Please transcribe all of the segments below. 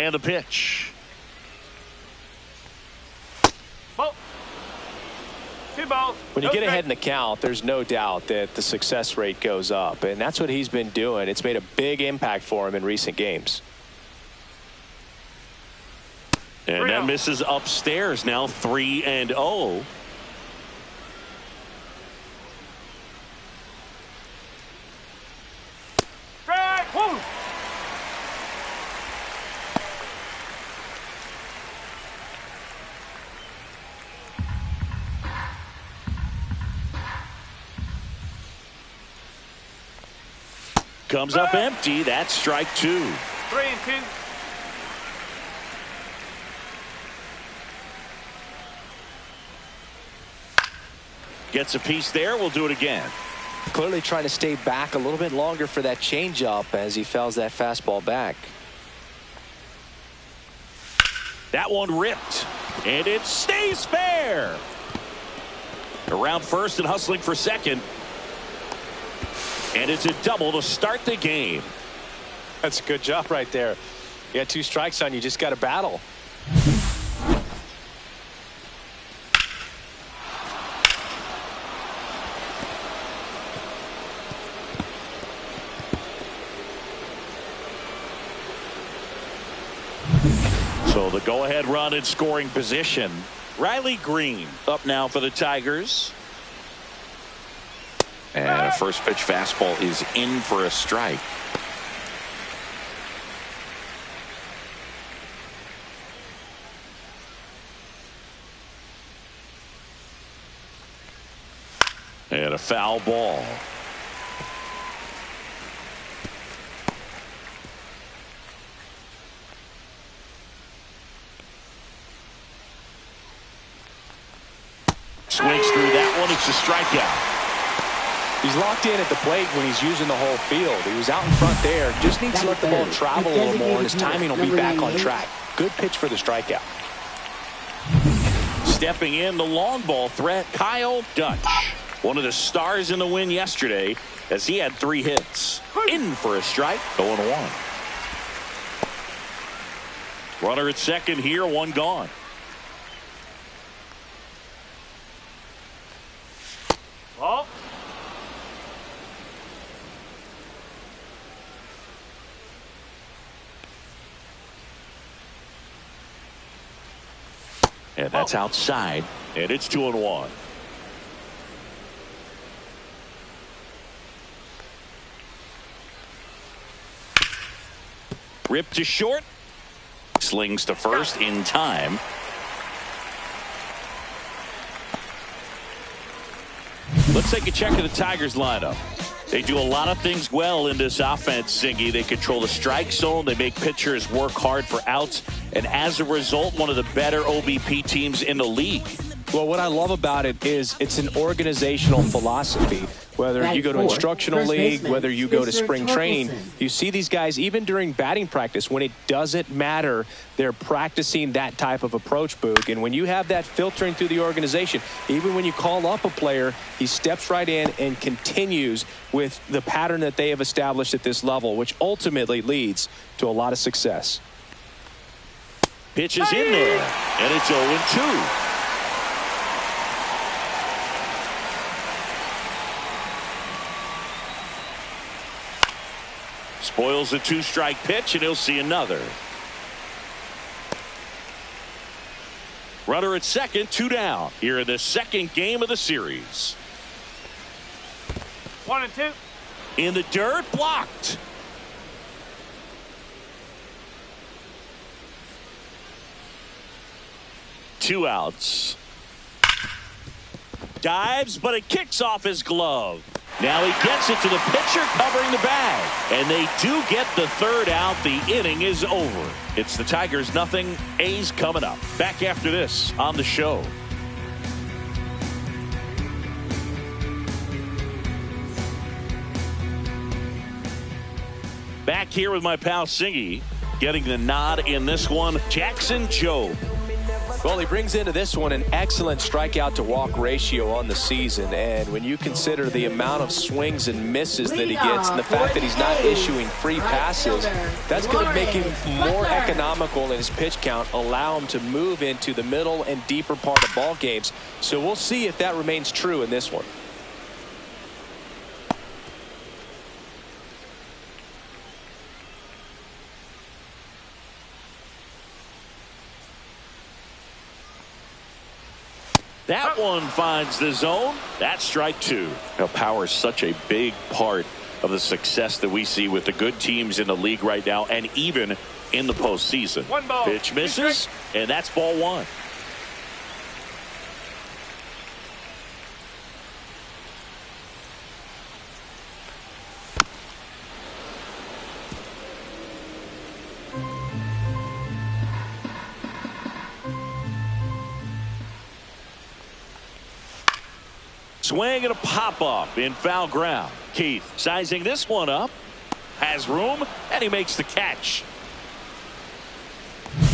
And the pitch. Ball. 2 balls. When you get ahead in the count, there's no doubt that the success rate goes up, and that's what he's been doing. It's made a big impact for him in recent games. And that misses upstairs. Now 3-0. Comes up empty. That's strike 2. 3-2. Gets a piece there. We'll do it again. Clearly trying to stay back a little bit longer for that changeup as he fouls that fastball back. That one ripped. And it stays fair. Around first and hustling for second. And it's a double to start the game. That's a good job right there. You got 2 strikes on you. Just got to battle. So the go-ahead run in scoring position. Riley Green up now for the Tigers. And a first pitch fastball is in for a strike. And a foul ball. Swings through that one. It's a strikeout. He's locked in at the plate when he's using the whole field. He was out in front there. Just needs to let the ball travel a little more, and his timing will be back on track. Good pitch for the strikeout. Stepping in, the long ball threat, Kyle Dutch. One of the stars in the win yesterday as he had 3 hits. In for a strike, 0-1. Runner at second here, 1 gone. Ball. And that's outside, and it's 2-1. Ripped to short. Slings to first in time. Let's take a check of the Tigers lineup. They do a lot of things well in this offense, Singy. They control the strike zone. They make pitchers work hard for outs. And as a result, one of the better OBP teams in the league. Well, what I love about it is it's an organizational philosophy. Whether you go to instructional league, whether you go to spring training, you see these guys even during batting practice when it doesn't matter. They're practicing that type of approach, Boog. And when you have that filtering through the organization, even when you call up a player, he steps right in and continues with the pattern that they have established at this level, which ultimately leads to a lot of success. Pitch is in there, and it's 0-2. Spoils a 2-strike pitch, and he'll see another. Runner at second, 2 down. Here in the second game of the series. 1-2. In the dirt, blocked. Two outs. Dives, but it kicks off his glove. Now he gets it to the pitcher covering the bag. And they do get the 3rd out. The inning is over. It's the Tigers nothing. A's coming up. Back after this on the show. Back here with my pal Singy. Getting the nod in this one. Jackson Jobe. Well, he brings into this one an excellent strikeout to walk ratio on the season. And when you consider the amount of swings and misses that he gets and the fact that he's not issuing free passes, that's going to make him more economical in his pitch count, allow him to move into the middle and deeper part of ball games. So we'll see if that remains true in this one. That one finds the zone. That's strike two. Now, power is such a big part of the success that we see with the good teams in the league right now and even in the postseason. One ball. Pitch misses, and that's ball one. Swing and a pop-up in foul ground. Keith sizing this one up. Has room, and he makes the catch.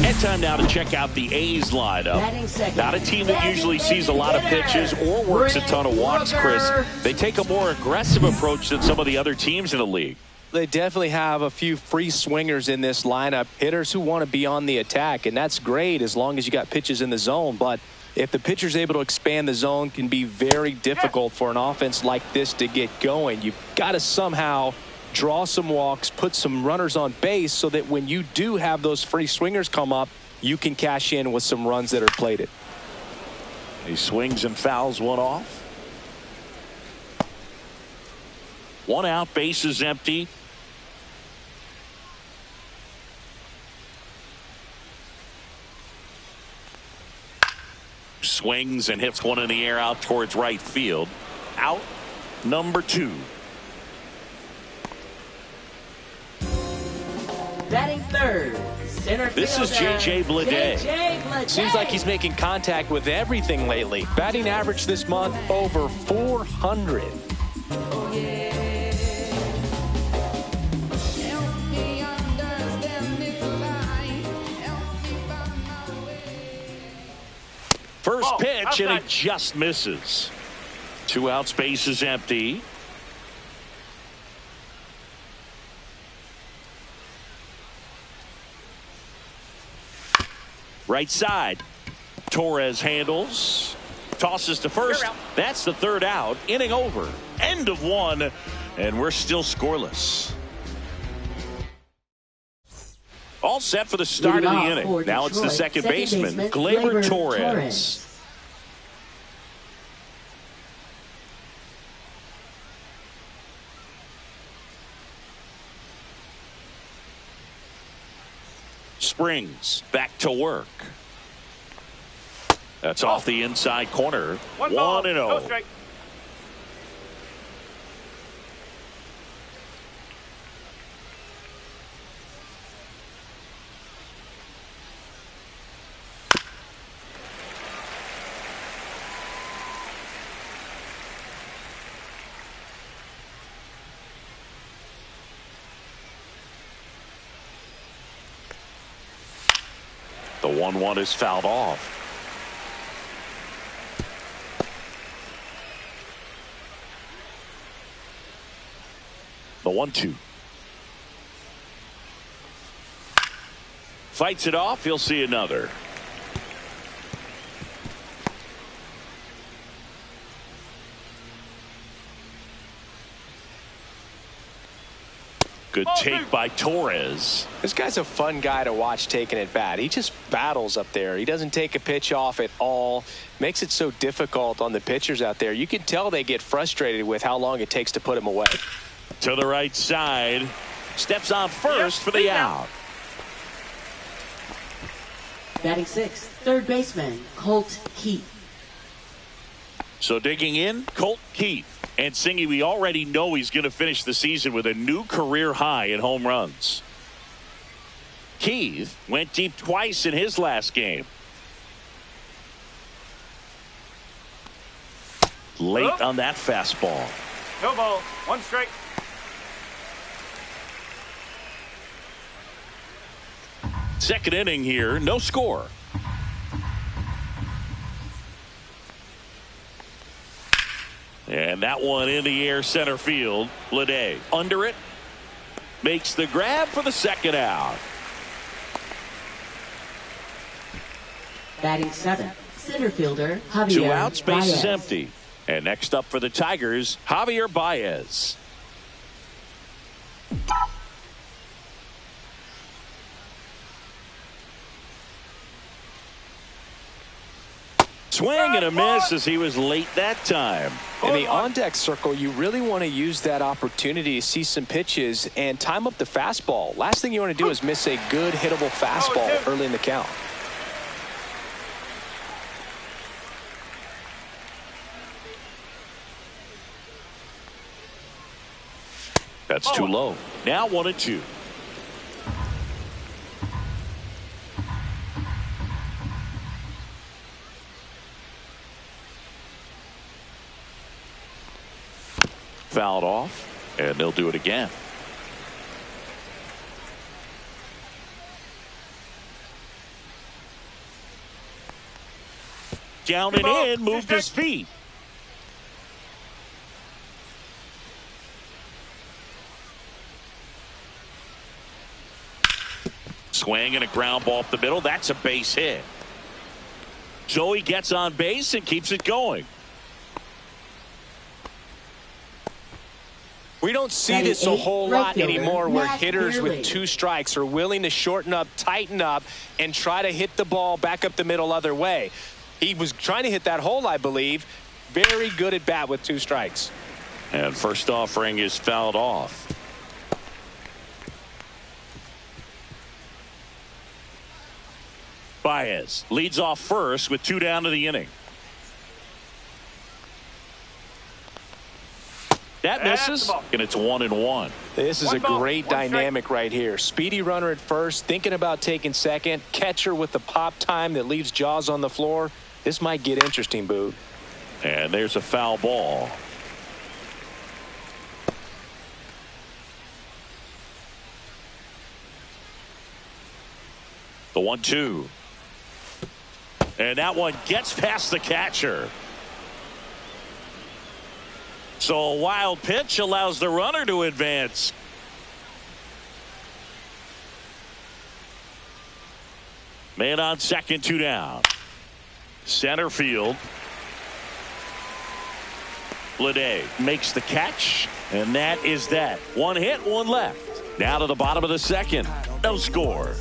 And time now to check out the A's lineup. Not a team that usually sees a lot of pitches or works a ton of walks, Chris. They take a more aggressive approach than some of the other teams in the league. They definitely have a few free swingers in this lineup. Hitters who want to be on the attack, and that's great as long as you got pitches in the zone. But if the pitcher's able to expand the zone, can be very difficult for an offense like this to get going. You've got to somehow draw some walks, put some runners on base so that when you do have those free swingers come up, you can cash in with some runs that are plated. He swings and fouls one off. One out, base is empty. Swings and hits one in the air out towards right field. Out number two. Batting third, center This is J.J. Bleday. Seems like he's making contact with everything lately. Batting average this month over 400. First pitch, and it just misses. 2 outs, base is empty. Right side. Torres handles. Tosses to first. That's the 3rd out. Inning over. End of 1. And we're still scoreless. All set for the start of the inning. Now it's the second baseman, Gleyber Torres. Springs back to work. That's off the inside corner. 1-0. No strike. The 1-1 is fouled off. The 1-2. Fights it off. He'll see another. Good take by Torres. This guy's a fun guy to watch taking at bat. He just battles up there. He doesn't take a pitch off at all. Makes it so difficult on the pitchers out there. You can tell they get frustrated with how long it takes to put him away. To the right side. Steps on first for the out. Batting sixth, third baseman, Colt Keith. So digging in, Colt Keith. And Singy, we already know he's going to finish the season with a new career high in home runs. Keith went deep twice in his last game. Late on that fastball. No ball. 1 strike. Second inning here, no score. That one in the air center field. Lede under it. Makes the grab for the second out. Batting 7th, center fielder Javier 2 outs, base Baez. is empty. And next up for the Tigers, Javier Baez. Swing and a miss as he was late that time. In the on-deck circle, you really want to use that opportunity to see some pitches and time up the fastball. Last thing you want to do is miss a good hittable fastball early in the count. That's too low. Now 1-2. Fouled off, and they'll do it again. Down and in, moved his feet. Swing and a ground ball up the middle. That's a base hit. Joey gets on base and keeps it going. We don't see this a whole lot anymore where hitters with 2 strikes are willing to shorten up, tighten up, and try to hit the ball back up the middle other way. He was trying to hit that hole, I believe. Very good at bat with 2 strikes. And first offering is fouled off. Baez leads off first with 2 down to the inning. That misses, and it's 1-1. This is a great dynamic right here. Speedy runner at first, thinking about taking second. Catcher with the pop time that leaves Jaws on the floor. This might get interesting, Boog. And there's a foul ball. The 1-2. And that one gets past the catcher. So a wild pitch allows the runner to advance. Man on second, 2 down. Center field. Lede makes the catch, and that is that. 1 hit, 1 left. Now to the bottom of the second. No score.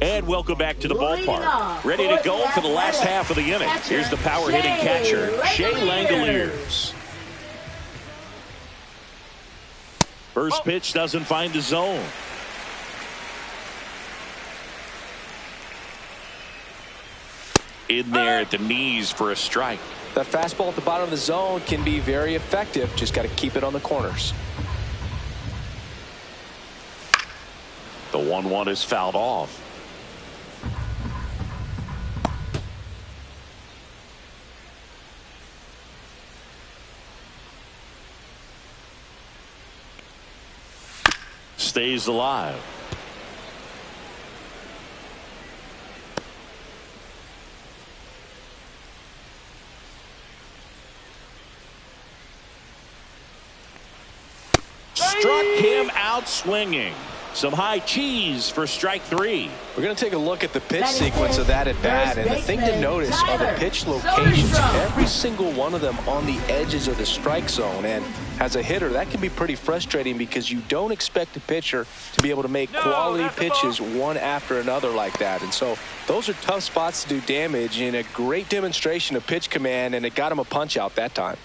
And welcome back to the ballpark. Ready to go for the last half of the inning. Here's the power hitting catcher, Shea Langeliers. First pitch doesn't find the zone. In there at the knees for a strike. That fastball at the bottom of the zone can be very effective. Just got to keep it on the corners. The 1-1 is fouled off. Stays alive. Struck him out swinging. Some high cheese for strike 3. We're going to take a look at the pitch sequence of that at bat, and the thing to notice are the pitch locations. Every single one of them on the edges of the strike zone, and as a hitter that can be pretty frustrating because you don't expect a pitcher to be able to make quality pitches one after another like that. And so those are tough spots to do damage, and a great demonstration of pitch command, and it got him a punch out that time.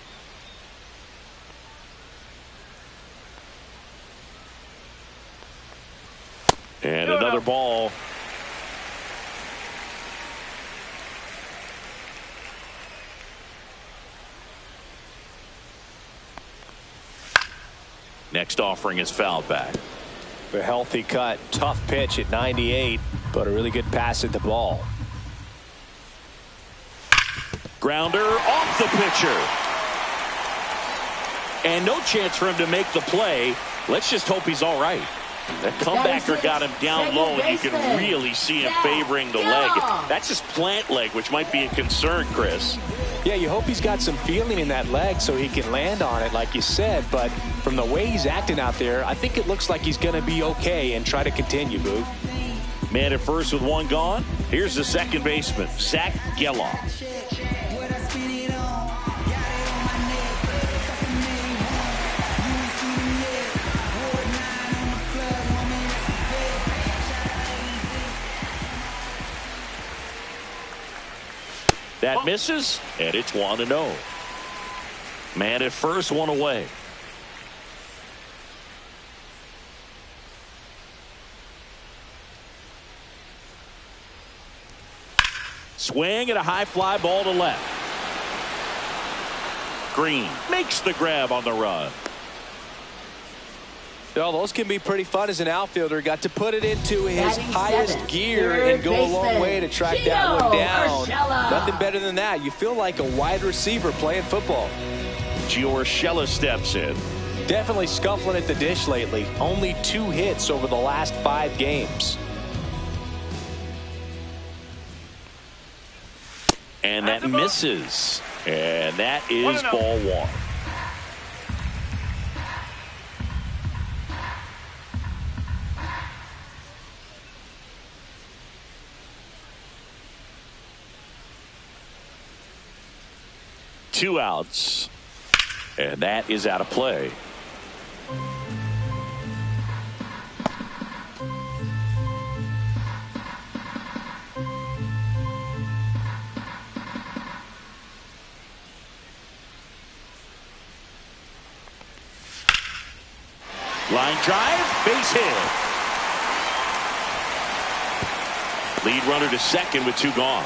And another ball. Next offering is fouled back. A healthy cut, tough pitch at 98, but a really good pass at the ball. Grounder off the pitcher. And no chance for him to make the play. Let's just hope he's all right. That comebacker got him down low, and you can really see him favoring the leg. That's his plant leg, which might be a concern, Chris. Yeah, you hope he's got some feeling in that leg so he can land on it, like you said. But from the way he's acting out there, I think it looks like he's going to be okay and try to continue, Boo. Man at first with one gone. Here's the second baseman, Zach Geloff. That misses, and it's 1-0. Man at first, one away. Swing and a high fly ball to left. Green makes the grab on the run. Well, those can be pretty fun as an outfielder. Got to put it into his highest gear and go a long way to track that one down. Nothing better than that. You feel like a wide receiver playing football. Gio Urshela steps in. Definitely scuffling at the dish lately. Only 2 hits over the last 5 games. And that misses. And that is ball 1. Two outs, and that is out of play. Line drive, base hit. Lead runner to second with 2 gone.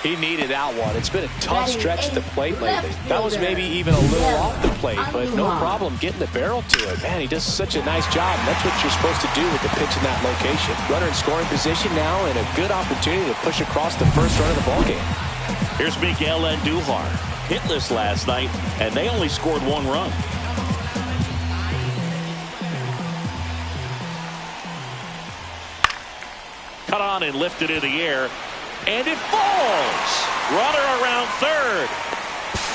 He needed that one. It's been a tough stretch at the plate lately. That was maybe even a little off the plate, but no problem getting the barrel to it. Man, he does such a nice job, and that's what you're supposed to do with the pitch in that location. Runner in scoring position now, and a good opportunity to push across the first run of the ballgame. Here's Miguel Andujar. Hitless last night, and they only scored 1 run. Cut on and lifted in the air. And it falls. Runner around third.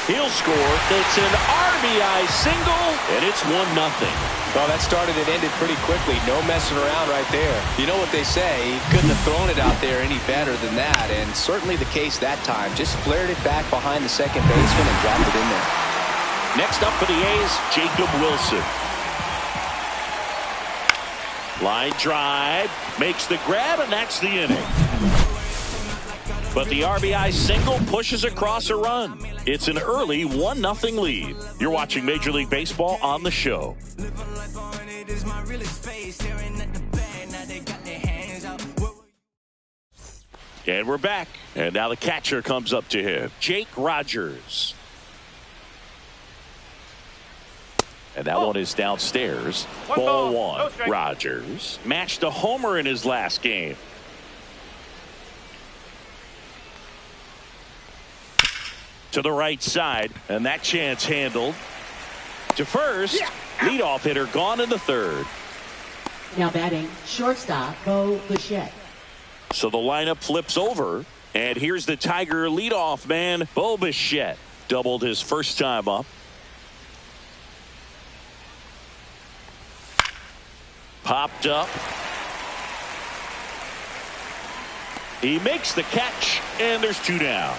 He'll score. It's an RBI single, and it's 1-0. Well, that started and ended pretty quickly. No messing around right there. You know what they say, he couldn't have thrown it out there any better than that, and certainly the case that time. Just flared it back behind the second baseman and dropped it in there. Next up for the A's, Jacob Wilson. Line drive, makes the grab, and that's the inning. But the RBI single pushes across a run. It's an early 1-0 lead. You're watching Major League Baseball on the show. And we're back. And now the catcher comes up to him, Jake Rogers. And that one is downstairs. Ball 1. No, Rogers matched a homer in his last game. To the right side, and that chance handled. To first, leadoff hitter gone in the third. Now batting, shortstop, Bo Bichette. So the lineup flips over, and here's the Tiger leadoff man, Bo Bichette. Doubled his first time up. Popped up. He makes the catch, and there's 2 down.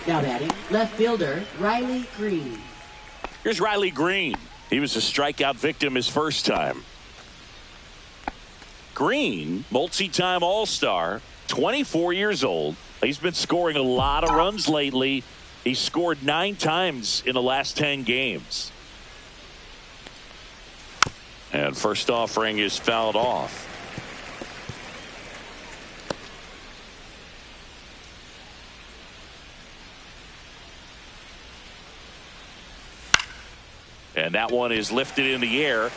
Now batting, left fielder, Riley Green. Here's Riley Green. He was a strikeout victim his first time. Green, multi-time All-Star, 24 years old. He's been scoring a lot of runs lately. He scored 9 times in the last 10 games. And first offering is fouled off. And that one is lifted in the air.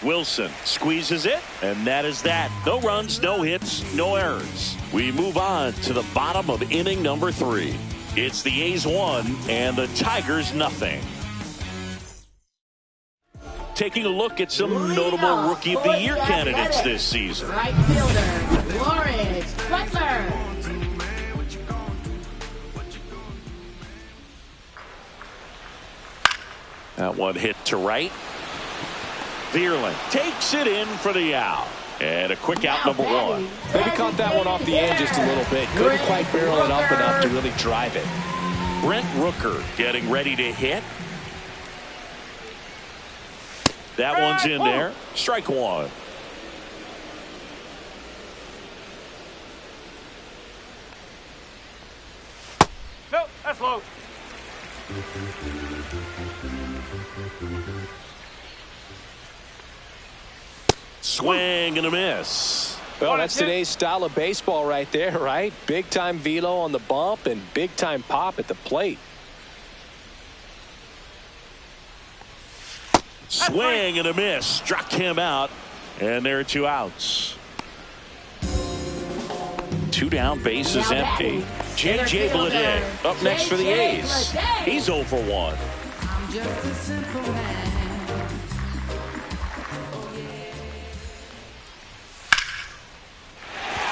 Wilson squeezes it, and that is that. No runs, no hits, no errors. We move on to the bottom of inning number 3. It's the A's 1 and the Tigers nothing. taking a look at some notable Rookie of the Year candidates this season. Right fielder, Lawrence Butler. That one hit to right. Vierling takes it in for the out. And a quick out, number one. Maybe caught that one off the end just a little bit. Couldn't quite barrel it up enough to really drive it. Brent Rooker getting ready to hit. That one's in there. Strike one. Nope, that's low. Swing and a miss. Well, that's today's style of baseball right there, right? Big time velo on the bump and big time pop at the plate. Swing and a miss. Struck him out. And there are two outs. Two down, bases empty. J.J. Bleday up next for the A's. He's 0 for 1. I'm just a simple man.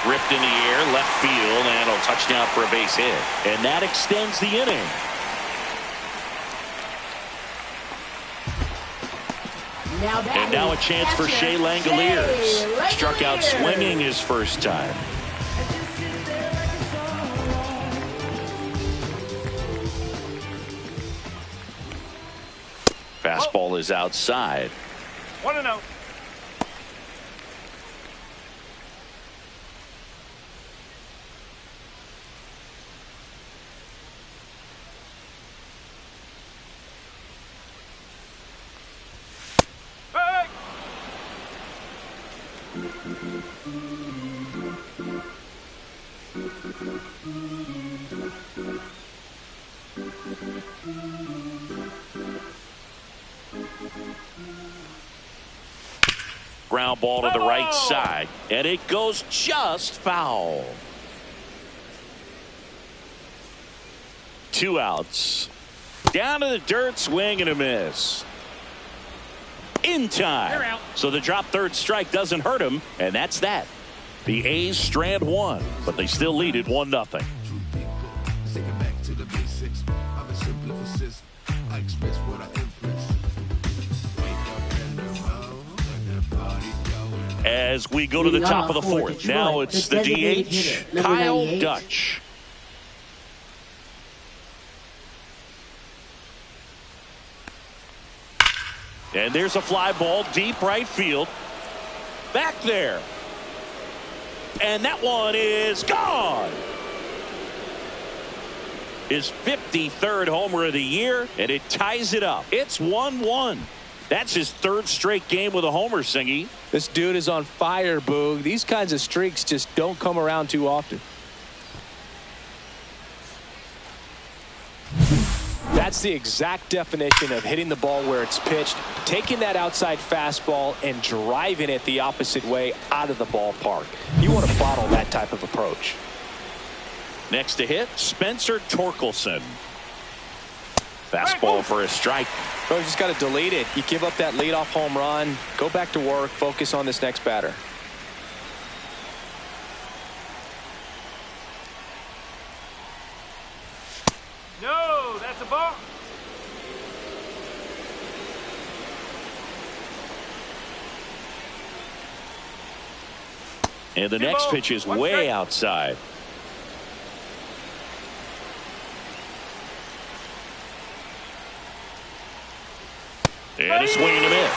Ripped in the air, left field, and a touchdown for a base hit. And that extends the inning. And now a chance for Shea Langoliers. Struck out swinging his first time. Fastball is outside. 1-0. Ground ball to the right side, and it goes just foul. Two outs. Down to the dirt, swing and a miss. In time. So the drop third strike doesn't hurt him, and that's that. The A's strand one, but they still lead it 1-0. As we go to the top of the fourth, now it's the DH, Kyle Dutch. And there's a fly ball deep right field. Back there. And that one is gone. His 53rd homer of the year, and it ties it up. It's 1-1. That's his third straight game with a homer, Singy. This dude is on fire, Boog. These kinds of streaks just don't come around too often. That's the exact definition of hitting the ball where it's pitched, taking that outside fastball and driving it the opposite way out of the ballpark. You want to bottle that type of approach. Next to hit, Spencer Torkelson. Fastball for a strike. So you just got to delete it. You give up that leadoff home run, go back to work, focus on this next batter. No, that's a ball. And the next pitch is way outside. And a swing and a miss.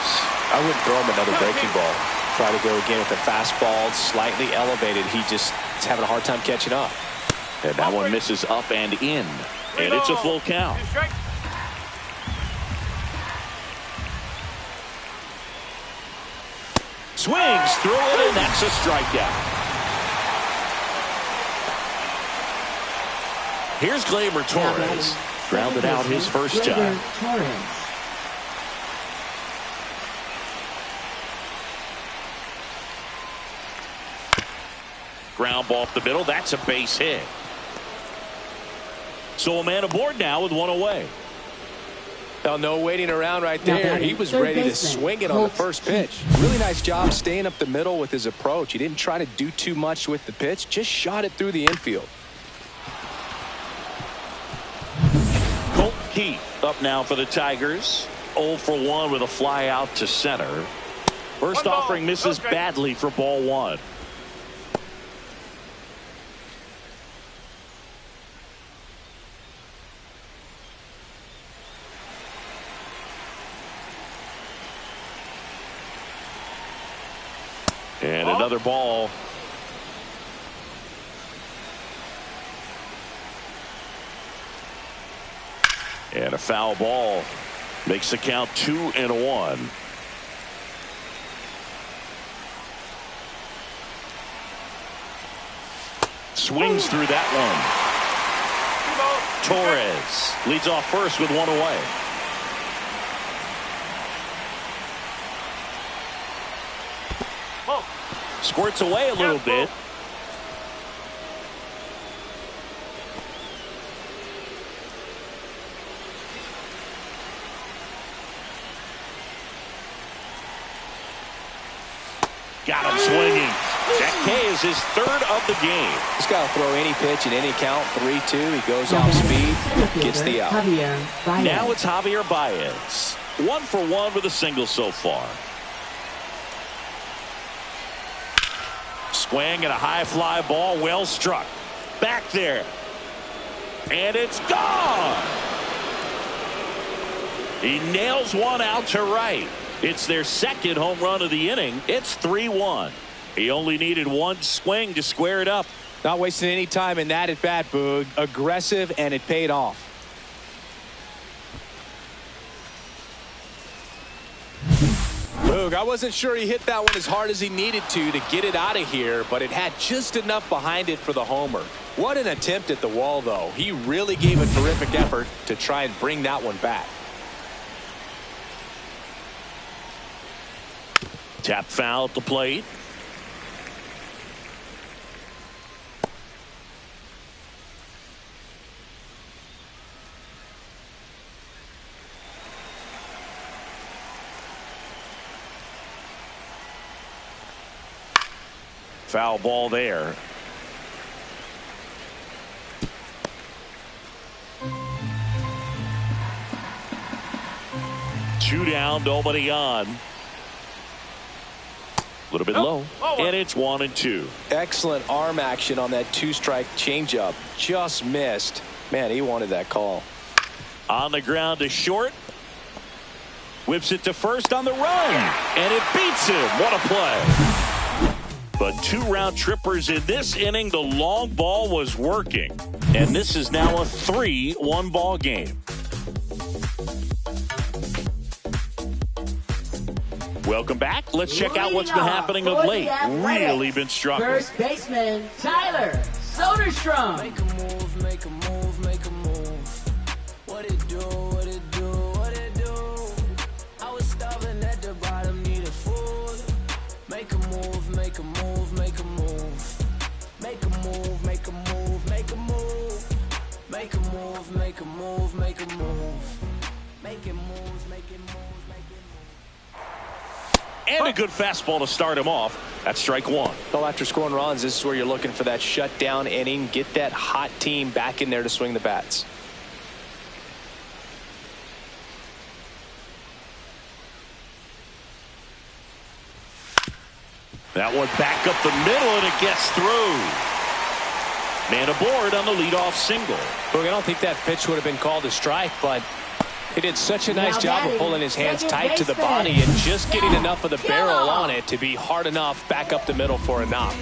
I wouldn't throw him another breaking ball. Try to go again with the fastball, slightly elevated. He just is having a hard time catching up. And that one misses up and in. And it's a full count. Swings through it, and that's a strikeout. Here's Gleyber Torres. Grounded out his first time. Ground ball up the middle. That's a base hit. So a man aboard now with one away. Well, no waiting around right there. He was ready to swing it on the first pitch. Really nice job staying up the middle with his approach. He didn't try to do too much with the pitch, just shot it through the infield. Colt Keith up now for the Tigers. 0 for 1 with a fly out to center. First offering misses badly for ball 1. And another ball. And a foul ball makes the count 2-1. Swings through that one. Torres leads off first with 1 away. Squirts away a little bit. Got him swinging. That K is his 3rd of the game. He's got to throw any pitch in any count. 3-2. He goes off speed, gets the out. Now it's Javier Baez. 1 for 1 with a single so far. Swing and a high fly ball, well struck. Back there. And it's gone. He nails one out to right. It's their 2nd home run of the inning. It's 3-1. He only needed 1 swing to square it up. Not wasting any time in that at bat, Boog. Aggressive, and it paid off. Boog, I wasn't sure he hit that one as hard as he needed to get it out of here, but it had just enough behind it for the homer. What an attempt at the wall, though. He really gave a terrific effort to try and bring that one back. Tap foul at the plate. Foul ball there. Two down, nobody on. A little bit low, and it's 1-2. Excellent arm action on that 2-strike changeup. Just missed. Man, he wanted that call. On the ground to short. Whips it to first on the run, and it beats him. What a play. But 2 round trippers in this inning. The long ball was working. And this is now a 3-1 ball game. Welcome back. Let's check out what's been happening of late. Really been struggling. First baseman Tyler Soderstrom. Make a move, make a move, make a move. What it do, what it do, what it do. I was starving at the bottom, needed food. Make a move, make a move, make a move. Make a move, make a move, make a move. Make a move, make a move, make a move. Making moves, making moves, making moves. And a good fastball to start him off. That's strike 1. Well, after scoring runs, this is where you're looking for that shutdown inning. Get that hot team back in there to swing the bats. That one back up the middle, and it gets through. Man aboard on the leadoff single. Look, I don't think that pitch would have been called a strike, but he did such a nice job of pulling his hands tight to the body and just getting enough of the barrel on it to be hard enough back up the middle for a knock.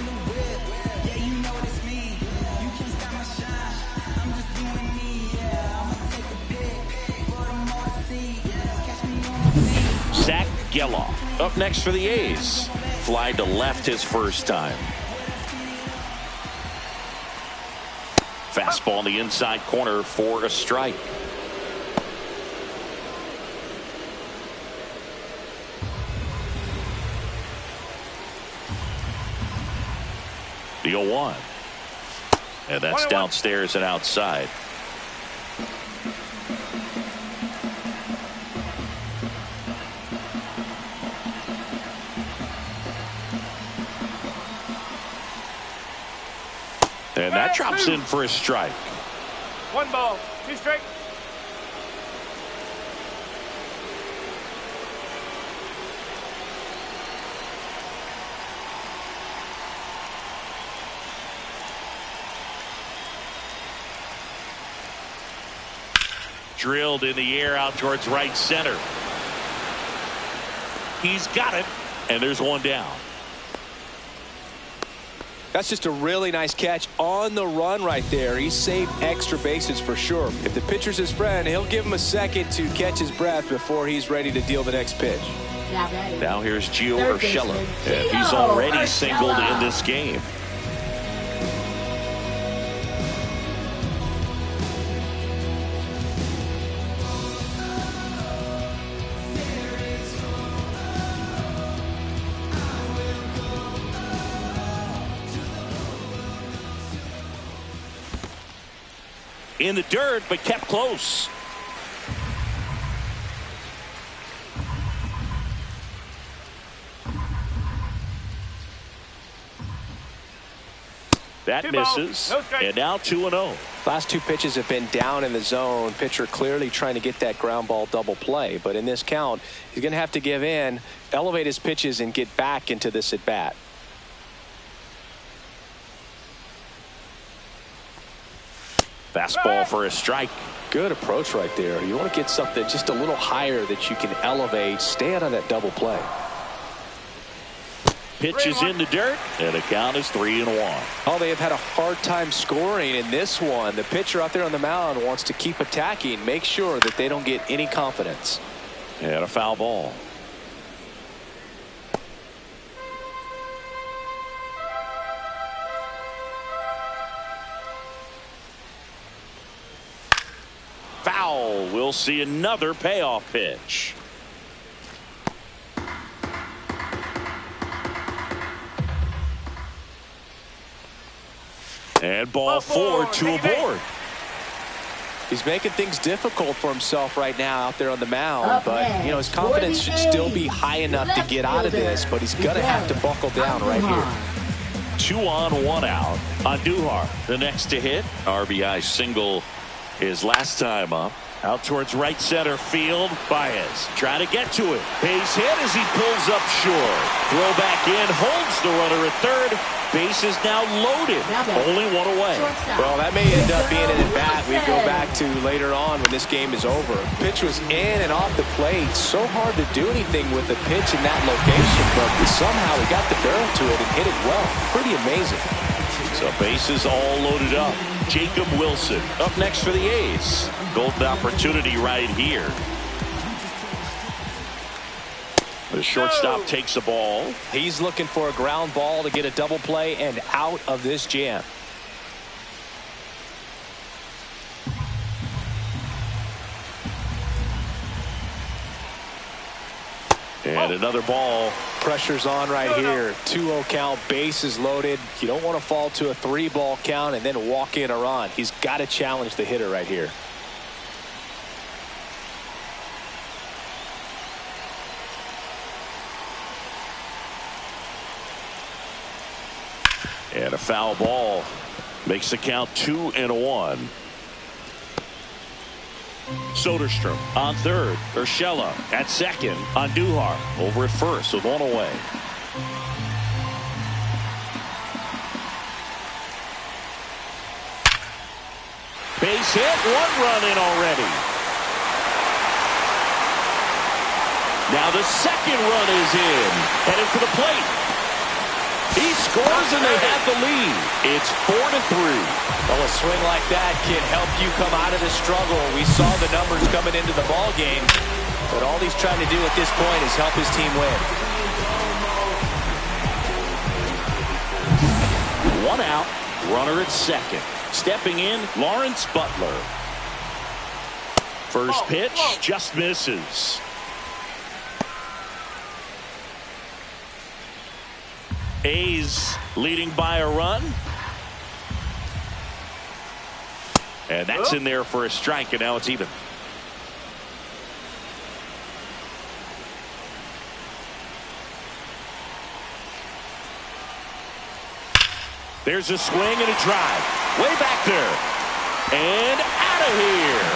Zach Geloff up next for the A's. Fly to left his first time. Fastball in the inside corner for a strike. The 0-1. And that's downstairs and outside. And that drops in for a strike. 1 ball, 2 strikes. Drilled in the air out towards right center. He's got it, and there's 1 down. That's just a really nice catch on the run right there. He saved extra bases for sure. If the pitcher's his friend, he'll give him a second to catch his breath before he's ready to deal the next pitch. Now here's Gio Urshela, and he's already singled in this game. In the dirt, but kept close. That misses, and now 2-0. Last 2 pitches have been down in the zone. Pitcher clearly trying to get that ground ball double play, but in this count, he's going to have to give in, elevate his pitches, and get back into this at bat. Fastball for a strike. Good approach right there. You want to get something just a little higher that you can elevate. Stay out of that double play. Pitch is in the dirt, and the count is 3-1. Oh, they have had a hard time scoring in this one. The pitcher out there on the mound wants to keep attacking, make sure that they don't get any confidence. And a foul ball. Foul. We'll see another payoff pitch. And ball 4, 2 aboard. He's making things difficult for himself right now out there on the mound, but you know his confidence should still be high enough to get out of this, but he's gonna have to buckle down right here. 2 on, 1 out. Andujar, the next to hit. RBI single his last time up. Out towards right center field. Baez trying to get to it. Base hit as he pulls up short. Throw back in, holds the runner at third. Base is now loaded. Only 1 away. Well, that may end up being an at-bat we go back to later on when this game is over. Pitch was in and off the plate. So hard to do anything with the pitch in that location, but somehow he got the barrel to it and hit it well. Pretty amazing. So bases all loaded up. Jacob Wilson up next for the A's. Golden opportunity right here. The shortstop takes a ball. He's looking for a ground ball to get a double play and out of this jam. And another ball. Pressure's on right here. 2-0 count, bases loaded. You don't want to fall to a 3-ball count and then walk in a run. He's got to challenge the hitter right here. And a foul ball makes the count 2-1. Soderstrom on third. Urshela at second. Andujar over at first with 1 away. Base hit, 1 run in already. Now the second run is in. Headed for the plate. He scores and they have the lead. It's 4-3. Well, a swing like that can help you come out of the struggle. We saw the numbers coming into the ball game, but all he's trying to do at this point is help his team win. 1 out, runner at second. Stepping in, Lawrence Butler. First pitch just misses. A's leading by a run. And that's in there for a strike, and now it's even. There's a swing and a drive. Way back there. And out of here.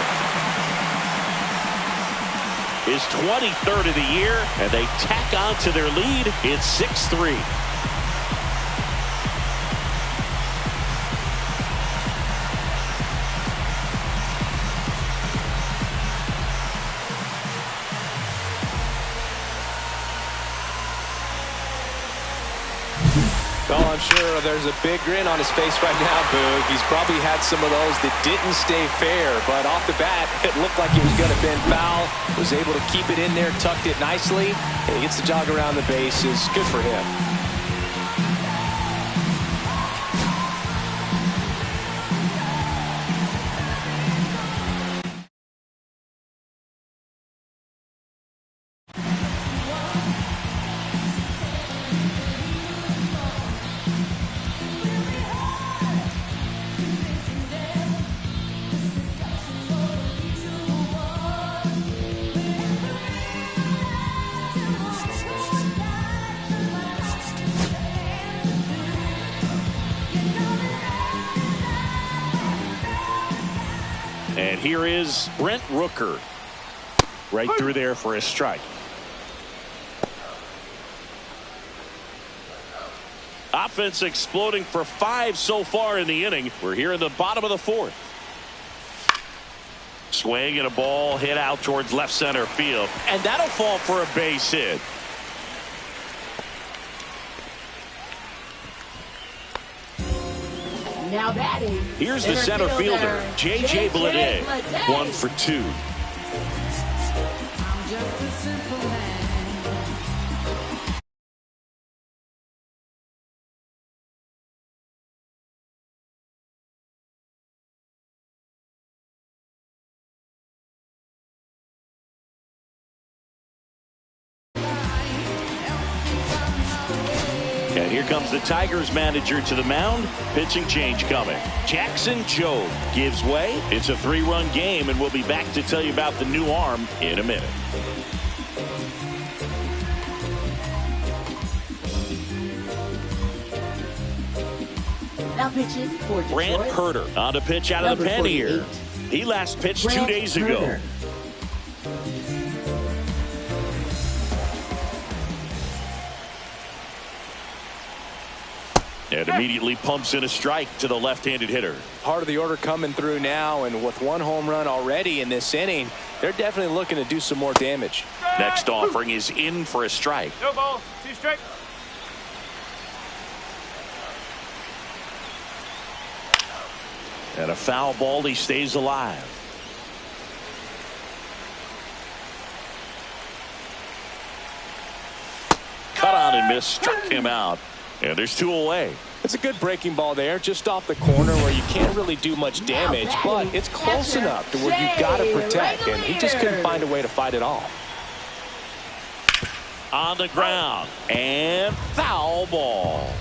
His 23rd of the year, and they tack on to their lead. It's 6-3. Well, I'm sure there's a big grin on his face right now, Boog. He's probably had some of those that didn't stay fair, but off the bat, it looked like it was going to bend foul. Was able to keep it in there, tucked it nicely, and he gets the jog around the bases. Good for him. And here is Brent Rooker. Right through there for a strike. Offense exploding for 5 so far in the inning. We're here in the bottom of the 4th. Swing and a ball hit out towards left center field. And that'll fall for a base hit. Now batting. Here's the center fielder, J.J. Bleday. 1 for 2. And here comes the Tigers manager to the mound. Pitching change coming. Jackson Jobe gives way. It's a 3-run game, and we'll be back to tell you about the new arm in a minute. Now pitching for Detroit, Brant Herter on to pitch out of the pen here. He last pitched 2 days ago. And immediately pumps in a strike to the left-handed hitter. Part of the order coming through now, and with 1 home run already in this inning, they're definitely looking to do some more damage. Next offering is in for a strike. No ball, 2 strikes. And a foul ball, he stays alive. Cut on and miss, struck him out. And there's 2 away. It's a good breaking ball there, just off the corner where you can't really do much damage, but it's close enough to where you've got to protect, and he just couldn't find a way to fight it off. On the ground, and foul ball.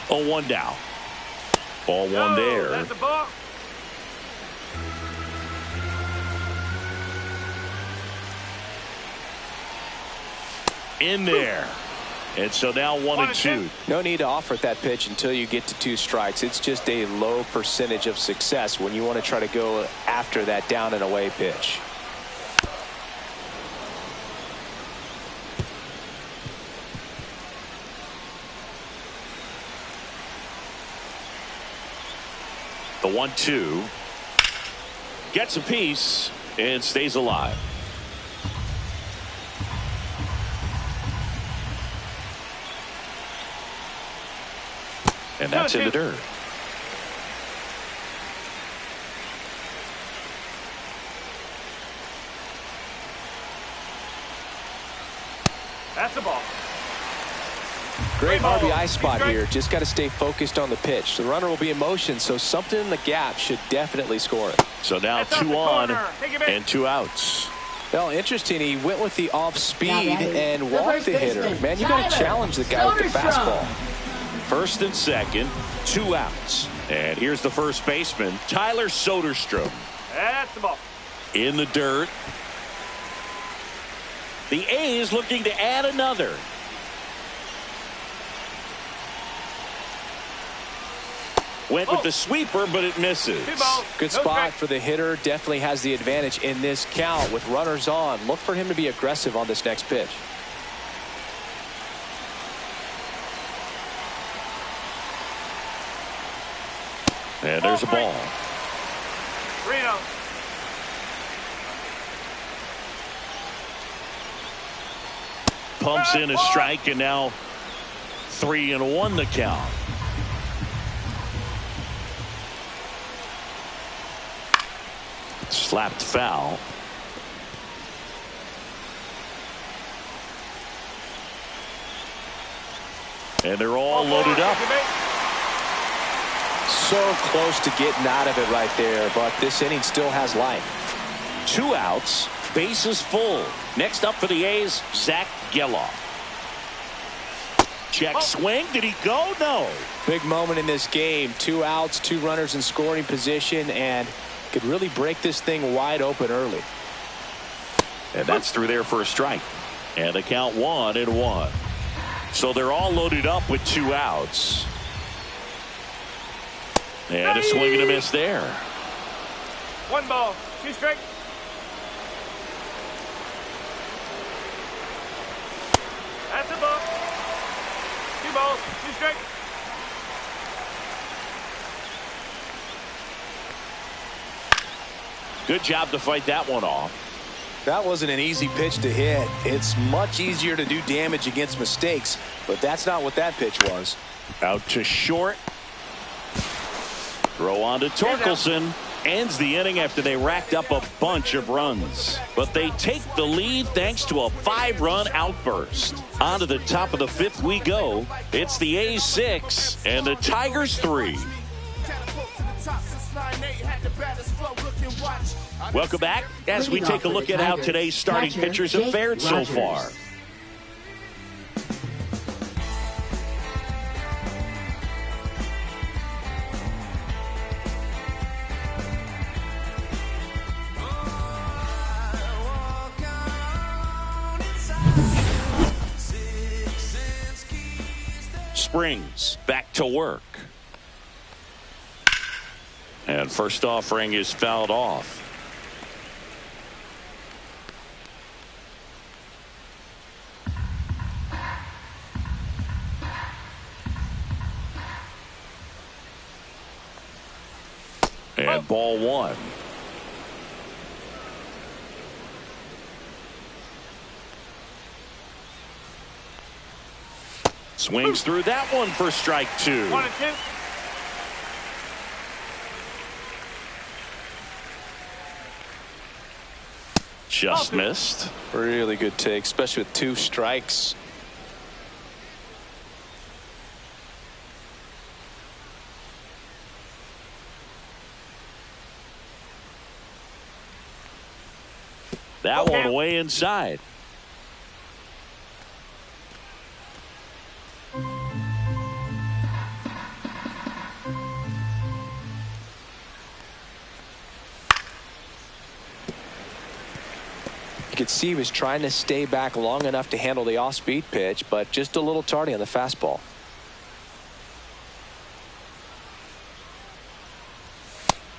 0-1 down. Ball 1 there. That's a ball. In there. And so now 1-2. No need to offer that pitch until you get to 2 strikes. It's just a low percentage of success when you want to try to go after that down and away pitch. The 1-2 gets a piece and stays alive. And that's in the dirt. That's a ball. Great RBI spot here. Just got to stay focused on the pitch. The runner will be in motion, so something in the gap should definitely score it. So now 2 on and 2 outs. Well, interesting. He went with the off speed and walked the hitter. Man, you got to challenge the guy with the fastball. First and second, 2 outs. And here's the first baseman, Tyler Soderstrom. That's the ball. In the dirt. The A's looking to add another. Went with the sweeper, but it misses. Good spot for the hitter. Definitely has the advantage in this count with runners on. Look for him to be aggressive on this next pitch. And there's a ball. Reno. Pumps in a strike, and now 3-1 the count. Slapped foul. And they're all loaded up. So close to getting out of it right there, but this inning still has life. 2 outs, bases full. Next up for the A's, Zach Geloff. Check swing. Did he go? No. Big moment in this game. 2 outs, 2 runners in scoring position, and could really break this thing wide open early. And that's through there for a strike. And the count 1-1. So they're all loaded up with 2 outs. And a swing and a miss there. 1 ball, 2 strikes. That's a ball. 2 balls, 2 strikes. Good job to fight that one off. That wasn't an easy pitch to hit. It's much easier to do damage against mistakes, but that's not what that pitch was. Out to short. Throw on to Torkelson. Ends the inning after they racked up a bunch of runs. But they take the lead thanks to a 5-run outburst. On to the top of the 5th we go. It's the A's 6 and the Tigers 3. Welcome back as we take a look at how today's starting pitchers have fared so far. Springs back to work. And first offering is fouled off. And ball 1. Swings through that one for strike 2. 1 and 2. Just missed. Really good take, especially with 2 strikes. That one way inside. You could see he was trying to stay back long enough to handle the off-speed pitch, but just a little tardy on the fastball.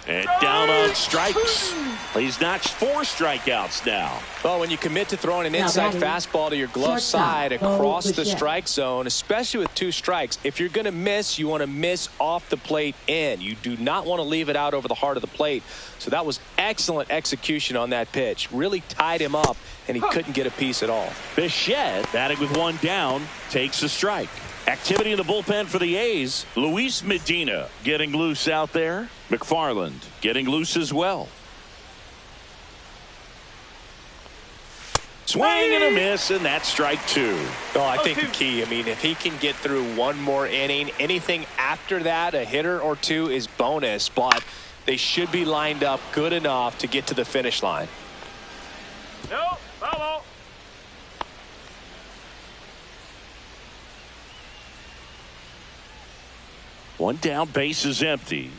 And down on strikes. He's notched 4 strikeouts now. Well, when you commit to throwing an inside fastball to your glove side across the strike zone, especially with 2 strikes, if you're going to miss, you want to miss off the plate in. You do not want to leave it out over the heart of the plate. So that was excellent execution on that pitch. Really tied him up, and he couldn't get a piece at all. Bichette, batting with 1 down, takes a strike. Activity in the bullpen for the A's. Luis Medina getting loose out there. McFarland getting loose as well. Swing and a miss, and that's strike 2. Oh, I think the key, I mean, if he can get through 1 more inning, anything after that, a hitter or 2 is bonus, but they should be lined up good enough to get to the finish line. No, foul ball. One down, base is empty.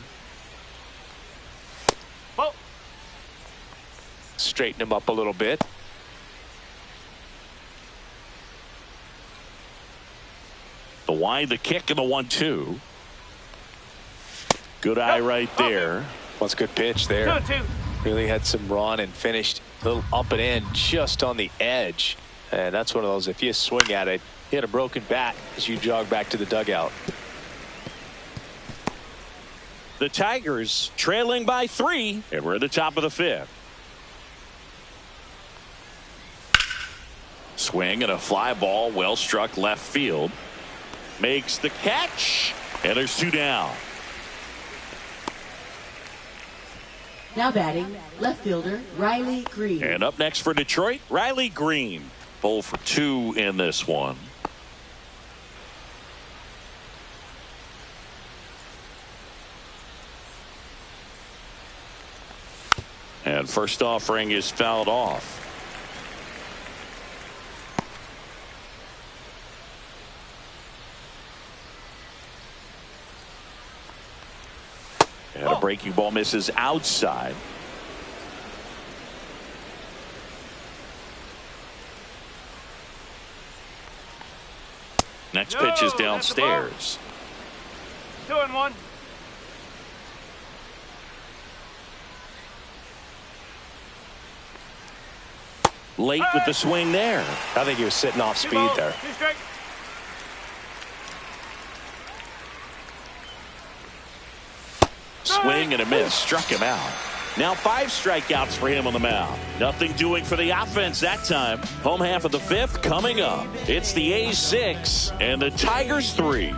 Ball. Straighten him up a little bit. The wide, the kick, and the 1-2. Good eye right there. Well, it's a good pitch there. 2-2. Really had some run and finished a little up and in just on the edge. And that's one of those, if you swing at it, hit a broken bat as you jog back to the dugout. The Tigers trailing by 3, and we're at the top of the 5th. Swing and a fly ball, well struck left field. Makes the catch, and there's 2 down. Now batting, left fielder Riley Green. And up next for Detroit, Riley Green. 0 for 2 in this one. And first offering is fouled off. And a breaking ball misses outside. Next pitch is downstairs. 2-1. Late with the swing there. I think he was sitting off 2 speed balls, there. 2 strikes. Swing and a miss. Struck him out. Now 5 strikeouts for him on the mound. Nothing doing for the offense that time. Home half of the 5th coming up. It's the A's 6 and the Tigers 3.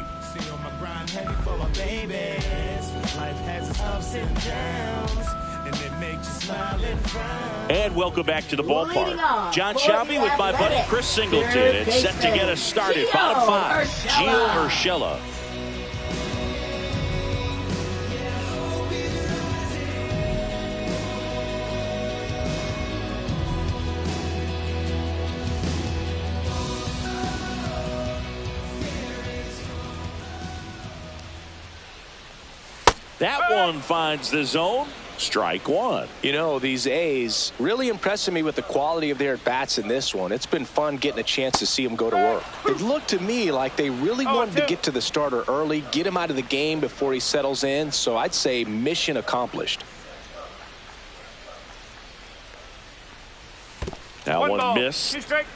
And welcome back to the ballpark. John Shelby with my buddy Chris Singleton. It's set to get us started. Bottom 5. Gio Urshela. That one finds the zone. Strike 1. You know, these A's really impressing me with the quality of their at-bats in this one. It's been fun getting a chance to see them go to work. It looked to me like they really wanted to get to the starter early, get him out of the game before he settles in. So I'd say mission accomplished. That 1 one ball, missed. 2 strikes.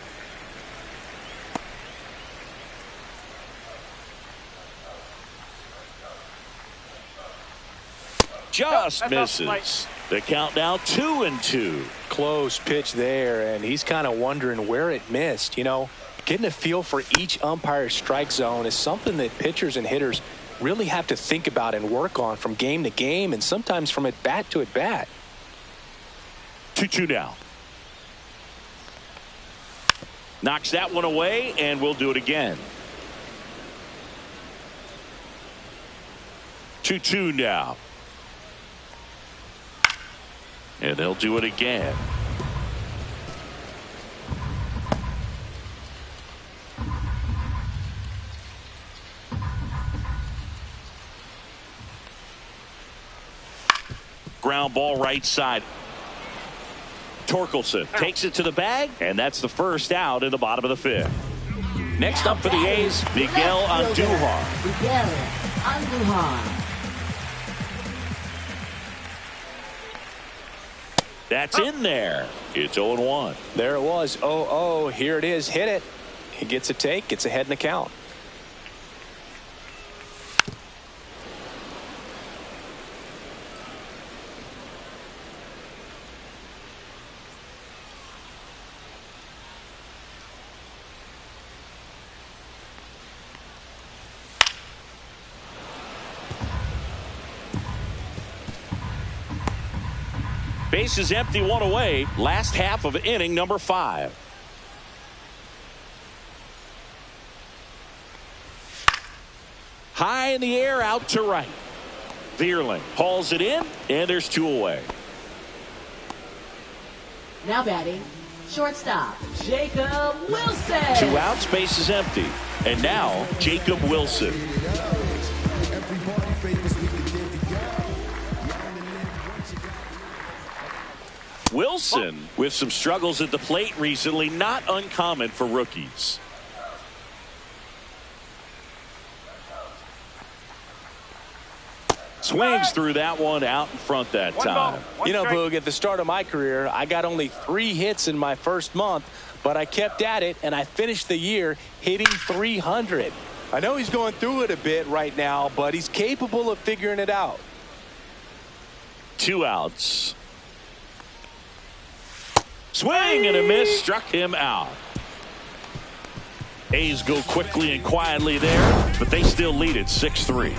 Just That's misses. off The count now 2-2. Close pitch there, and he's kind of wondering where it missed. You know, getting a feel for each umpire's strike zone is something that pitchers and hitters really have to think about and work on from game to game, and sometimes from at bat to at bat. 2-2 now. Knocks that one away, and we'll do it again. 2-2 now. And they'll do it again. Ground ball right side. Torkelson takes it to the bag, and that's the first out in the bottom of the 5th. Next up for the A's, Miguel Andujar. Miguel Andujar. That's in there. It's 0-1. There it was. 0-0. Here it is. Hit it. He gets a take. Gets ahead in the count. Base is empty, 1 away. Last half of inning number 5. High in the air, out to right. Vierling hauls it in, and there's 2 away. Now batting, shortstop Jacob Wilson. 2 outs, base is empty. And now Jacob Wilson. Wilson with some struggles at the plate recently, not uncommon for rookies. Swings through that one out in front that time. You know, Boog, at the start of my career, I got only 3 hits in my first month, but I kept at it, and I finished the year hitting 300. I know he's going through it a bit right now, but he's capable of figuring it out. 2 outs. Swing and a miss, struck him out. A's go quickly and quietly there, but they still lead it 6-3.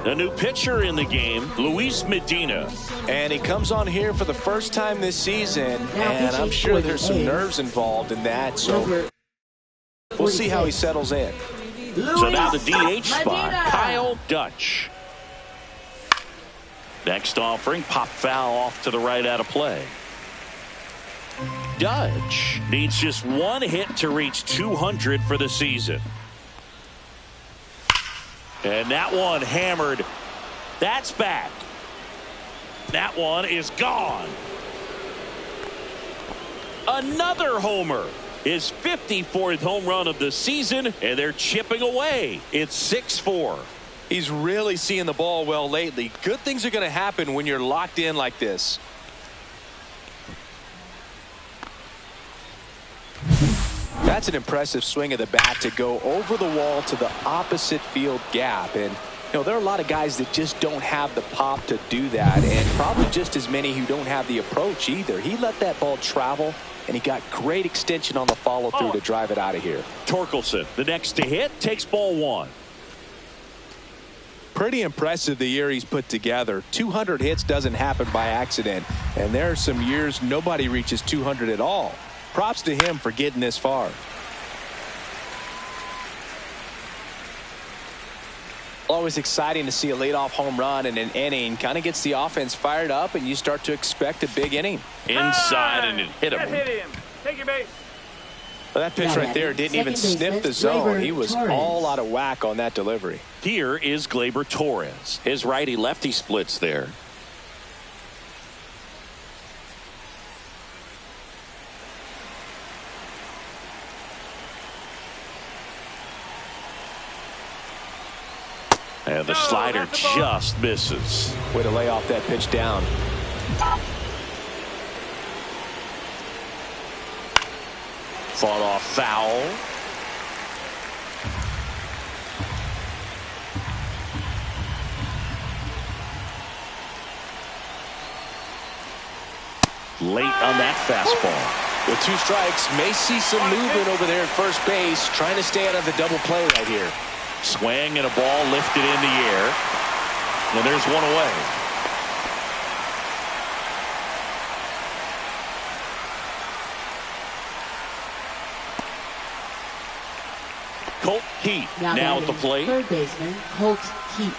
A new pitcher in the game, Luis Medina. And he comes on here for the first time this season, and I'm sure there's some nerves involved in that, so we'll see how he settles in. So now the DH spot, Kyle Dutch. Next offering, pop foul off to the right out of play. Dutch needs just 1 hit to reach 200 for the season. And that one hammered. That's back. That one is gone. Another homer. His 54th home run of the season, and they're chipping away. It's 6-4. He's really seeing the ball well lately. Good things are going to happen when you're locked in like this. That's an impressive swing of the bat to go over the wall to the opposite field gap. And, you know, there are a lot of guys that just don't have the pop to do that, and probably just as many who don't have the approach either. He let that ball travel, and he got great extension on the follow-through to drive it out of here. Torkelson, the next to hit, takes ball 1. Pretty impressive the year he's put together. 200 hits doesn't happen by accident, and there are some years nobody reaches 200 at all. Props to him for getting this far. Always exciting to see a leadoff home run in an inning. Kind of gets the offense fired up, and you start to expect a big inning. Inside, and it hit him. Take your base. Well, that pitch right there didn't even sniff the zone. He was all out of whack on that delivery. Here is Gleyber Torres. His righty-lefty splits there. And the slider just misses. Way to lay off that pitch down. Fought off foul. Late on that fastball. With 2 strikes, may see some movement over there at first base, trying to stay out of the double play right here. Swing and a ball lifted in the air. And there's one away. Colt Keith now at the plate. Third baseman Colt Keith.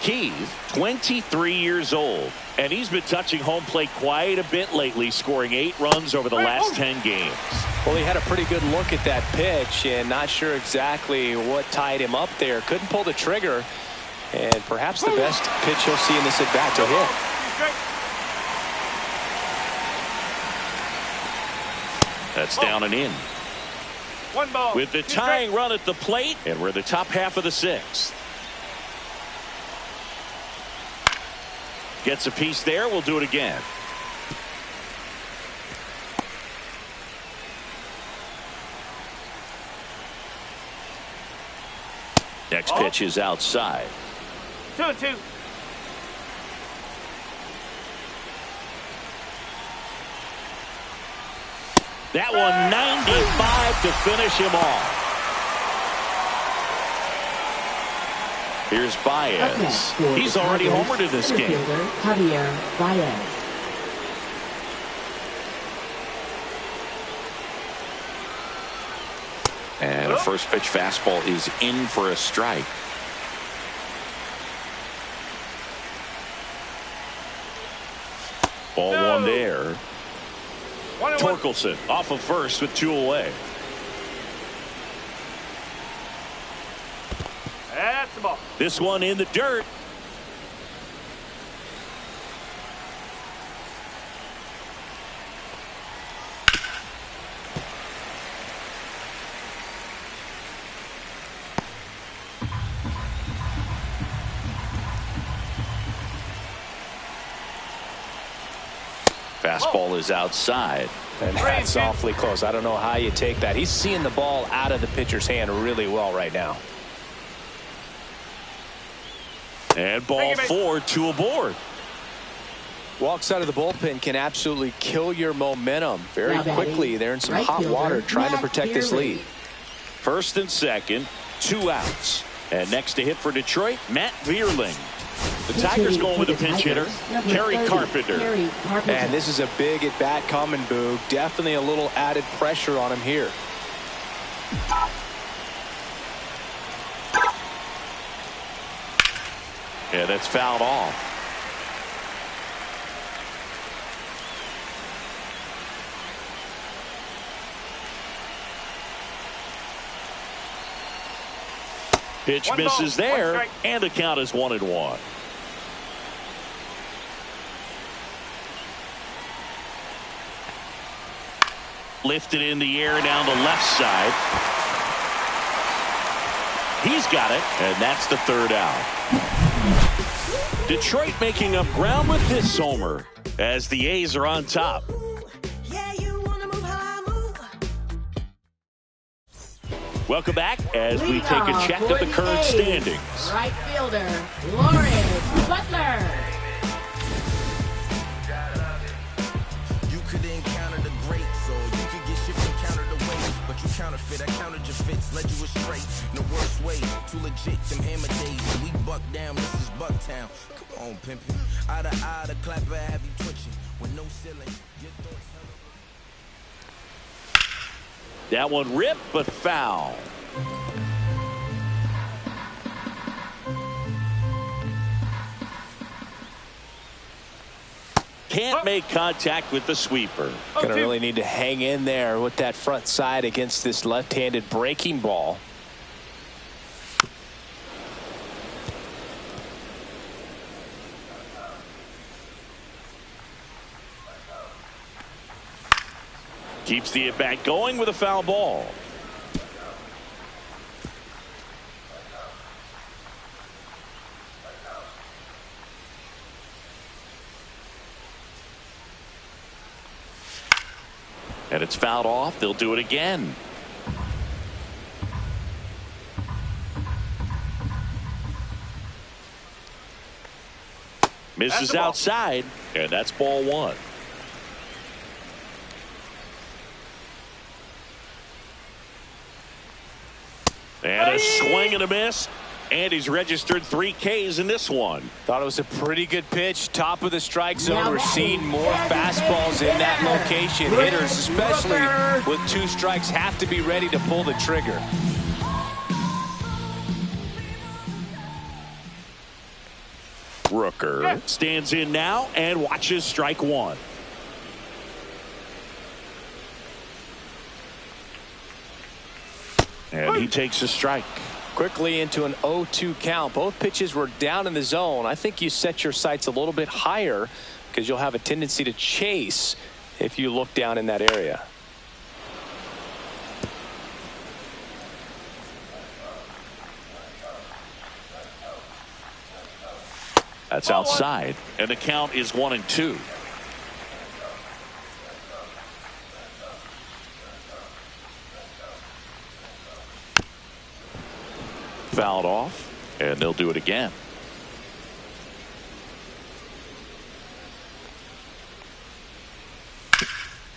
Keith, 23 years old, and he's been touching home plate quite a bit lately, scoring 8 runs over the last 10 games. Well, he had a pretty good look at that pitch, and not sure exactly what tied him up there. Couldn't pull the trigger, and perhaps the best pitch he'll see in this at bat to hit. That's down and in. 1 ball. With the tying run at the plate, and we're in the top half of the 6th. Gets a piece there. We'll do it again. Next pitch is outside. 2-2. That one 95 to finish him off. Here's Baez. He's already homered in this game. Javier Baez. And a first pitch fastball is in for a strike. Ball 1 there. Torkelson off of first with 2 away. That's the ball. This one in the dirt. Fastball is outside. And that's awfully close. I don't know how you take that. He's seeing the ball out of the pitcher's hand really well right now. And ball 4, 2 aboard. Walks out of the bullpen can absolutely kill your momentum very quickly. They're in some hot water trying to protect this lead. First and second, 2 outs. And next to hit for Detroit, Matt Vierling. The Tigers going with a pinch hitter, Kerry Carpenter. And this is a big at bat coming, Boog. Definitely a little added pressure on him here. Yeah, that's fouled off. Pitch misses there, and the count is 1-1. Lifted in the air down the left side. He's got it, and that's the 3rd out. Detroit making up ground with this homer as the A's are on top. Welcome back as we take a check of the current standings. Right fielder, Lawrence Butler. You could encounter the greats, or you could get shit from counter the way. But you counterfeit, I countered your fits, led you astray. In the worst way, too legit, them hammer days. We buck down, this is Bucktown. Come on, pimpin'. Eye to eye, the clapper have you twitching. With no ceiling, your thoughts. That one ripped, but foul. Can't make contact with the sweeper. Gonna really need to hang in there with that front side against this left-handed breaking ball. Keeps the at-bat going with a foul ball. And it's fouled off. They'll do it again. Misses outside, and that's ball 1. And a swing and a miss. And he's registered 3 Ks in this one. Thought it was a pretty good pitch. Top of the strike zone. We're seeing more fastballs in that location. Hitters, especially with 2 strikes, have to be ready to pull the trigger. Rooker stands in now and watches strike 1. And he takes a strike. Quickly into an 0-2 count. Both pitches were down in the zone. I think you set your sights a little bit higher because you'll have a tendency to chase if you look down in that area. That's outside, and the count is 1-2. Fouled off, and they'll do it again.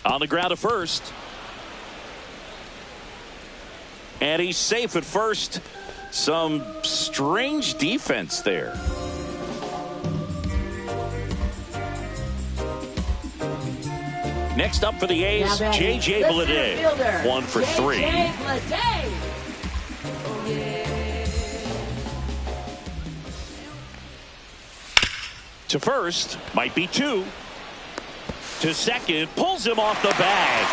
On the ground at first. And he's safe at first. Some strange defense there. Next up for the A's, J.J. Bleday. 1 for 3. To first, might be 2. To second, pulls him off the bag.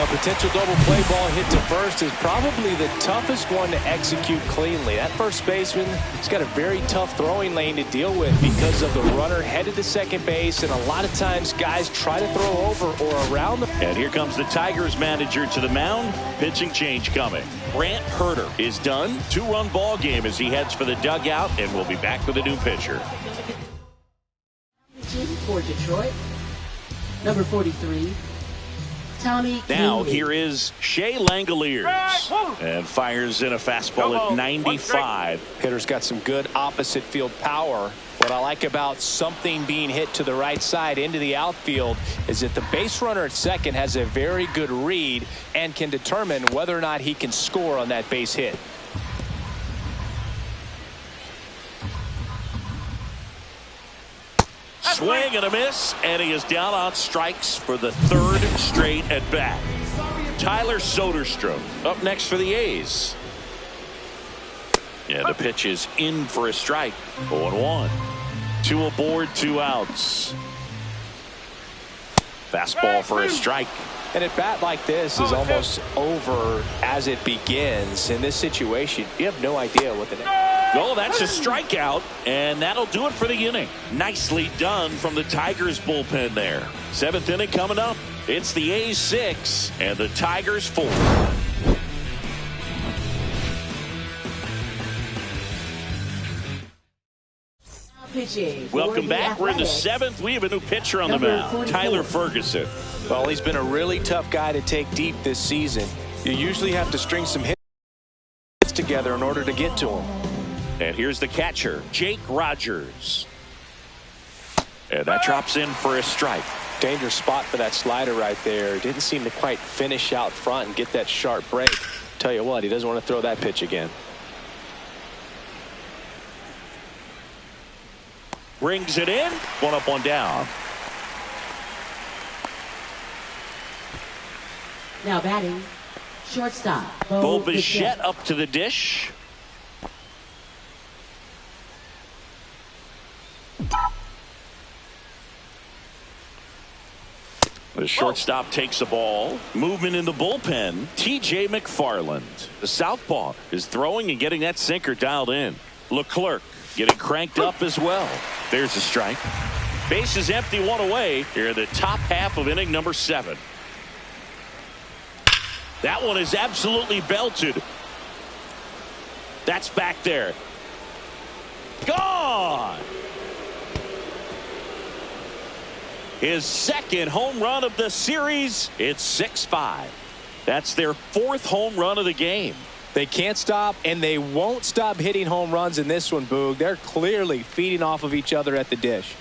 A potential double play ball hit to first is probably the toughest one to execute cleanly. That first baseman has got a very tough throwing lane to deal with because of the runner headed to second base, and a lot of times guys try to throw over or around the. And here comes the Tigers manager to the mound. Pitching change coming. Grant Herter is done. 2-run ball game as he heads for the dugout, and we'll be back with a new pitcher. For Detroit, number 43. Tommy Now Kahnle. here is Shea Langoliers, and fires in a fastball at 95. Hitter's got some good opposite field power. What I like about something being hit to the right side into the outfield is that the base runner at second has a very good read and can determine whether or not he can score on that base hit. Swing and a miss, and he is down on strikes for the third straight at bat. Tyler Soderstrom up next for the A's. And the pitch is in for a strike. 0-1. 2 aboard, 2 outs. Fastball for a strike. And at bat like this is almost over as it begins. In this situation, you have no idea what the next. Oh, that's a strikeout, and that'll do it for the inning. Nicely done from the Tigers bullpen there. 7th inning coming up. It's the A's 6 and the Tigers 4. Pitching. Welcome back. We're in the 7th. We have a new pitcher on the mound, Tyler Ferguson. Well, he's been a really tough guy to take deep this season. You usually have to string some hits together in order to get to him. And here's the catcher, Jake Rogers. And that drops in for a strike. Dangerous spot for that slider right there. Didn't seem to quite finish out front and get that sharp break. Tell you what, he doesn't want to throw that pitch again. Brings it in. 1 up, 1 down. Now batting, shortstop. Bo Bichette up to the dish. The shortstop takes the ball. Movement in the bullpen. T.J. McFarland. The southpaw is throwing and getting that sinker dialed in. Leclerc getting cranked up as well. There's a strike. Base is empty, 1 away here in the top half of inning number 7. That one is absolutely belted. That's back there. Gone. His second home run of the series. It's 6-5. That's their 4th home run of the game. They can't stop, and they won't stop hitting home runs in this one, Boog. They're clearly feeding off of each other at the dish.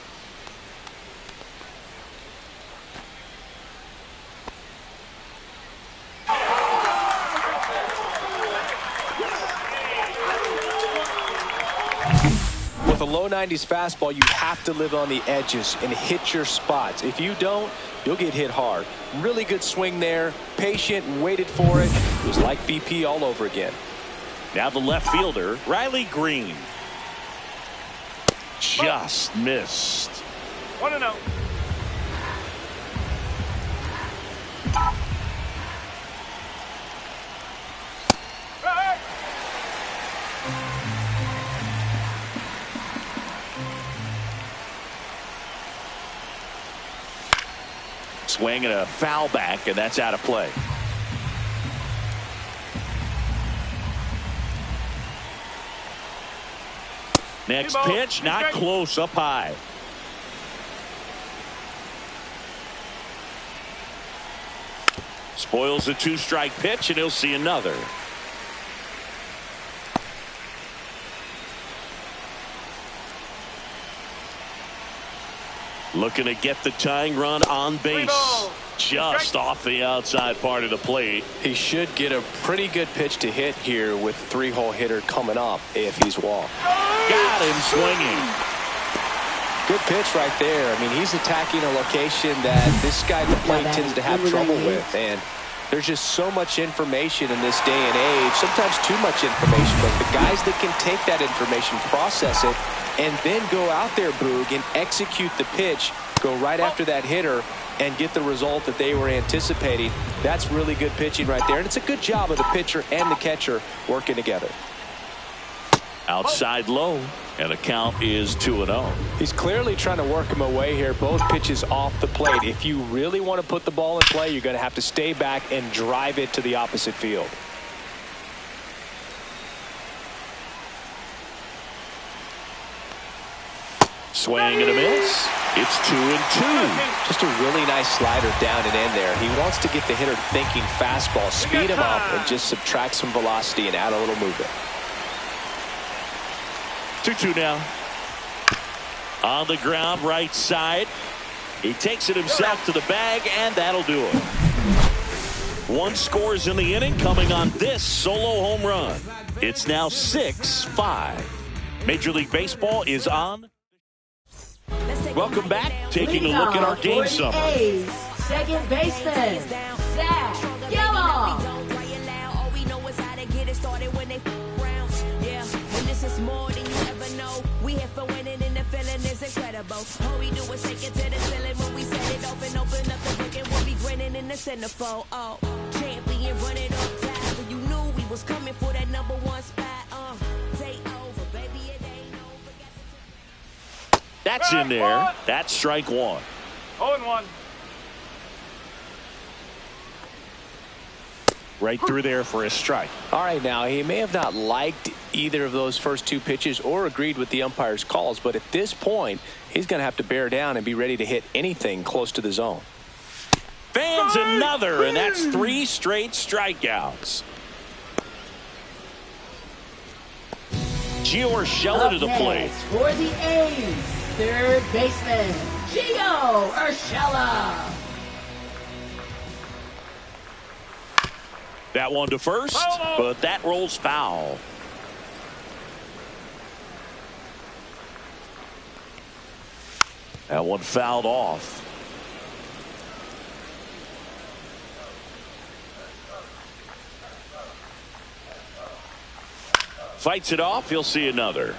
With a low 90s fastball, you have to live on the edges and hit your spots. If you don't, you'll get hit hard. Really good swing there. Patient, waited for it. It was like BP all over again. Now the left fielder, Riley Green. Just missed. 1-0. Swing and a foul back, and that's out of play. Next pitch, not close, up high. Spoils a 2-strike pitch, and he'll see another. Looking to get the tying run on base. Just off the outside part of the plate. He should get a pretty good pitch to hit here with 3-hole hitter coming up if he's walked. Got him swinging. Good pitch right there. I mean, he's attacking a location that this guy at the plate tends to have trouble with, and There's just so much information in this day and age, sometimes too much information, but the guys that can take that information, process it, and then go out there, Boog, and execute the pitch, go right after that hitter, and get the result that they were anticipating. That's really good pitching right there, and it's a good job of the pitcher and the catcher working together. Outside low, and the count is 2-0. He's clearly trying to work him away here. Both pitches off the plate. If you really want to put the ball in play, you're going to have to stay back and drive it to the opposite field. Swing and a miss. It's 2-2. Just a really nice slider down and in there. He wants to get the hitter thinking fastball, speed him up, and just subtract some velocity and add a little movement. 2-2 now. On the ground, right side. He takes it himself to the bag, and that'll do it. One scores in the inning, coming on this solo home run. It's now 6-5. Major League Baseball is on. Welcome back. Taking a look at our game summary. Second baseman, Zach Gelof. This is more than you ever know. We here for winning and the feeling is incredible. All we do is take it to the ceiling when we set it open up the book and we'll be grinning in the centerfold. Oh, champion running up time. So you knew we was coming for that #1 spot. Take over, baby, it ain't over. That's in there. That's strike one. 0-1. Right through there for a strike. All right, now, he may have not liked either of those first two pitches or agreed with the umpire's calls, but at this point, he's going to have to bear down and be ready to hit anything close to the zone. Fans another, and that's 3 straight strikeouts. Gio Urshela to the plate. For the A's, third baseman, Gio Urshela. That one to first, but that rolls foul. That one fouled off. Fights it off. He'll see another.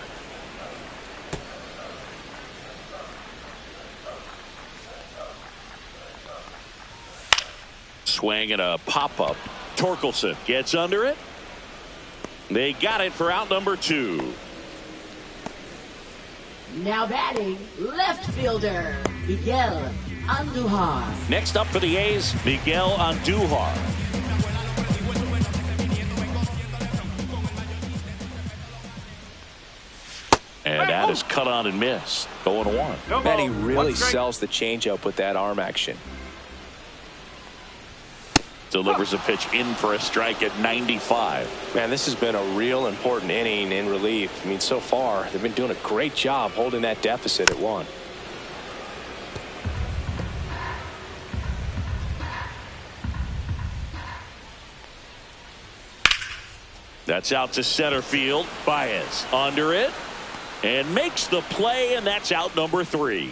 Swing and a pop-up. Torkelson gets under it. They got it for out number 2. Now batting, left fielder, Miguel Andujar. Next up for the A's, Miguel Andujar. And that is cut on and missed. 0-1. Man, he really sells the changeup with that arm action. Delivers a pitch in for a strike at 95. Man, this has been a real important inning in relief. I mean, so far, they've been doing a great job holding that deficit at 1. That's out to center field. Baez under it and makes the play, and that's out number 3.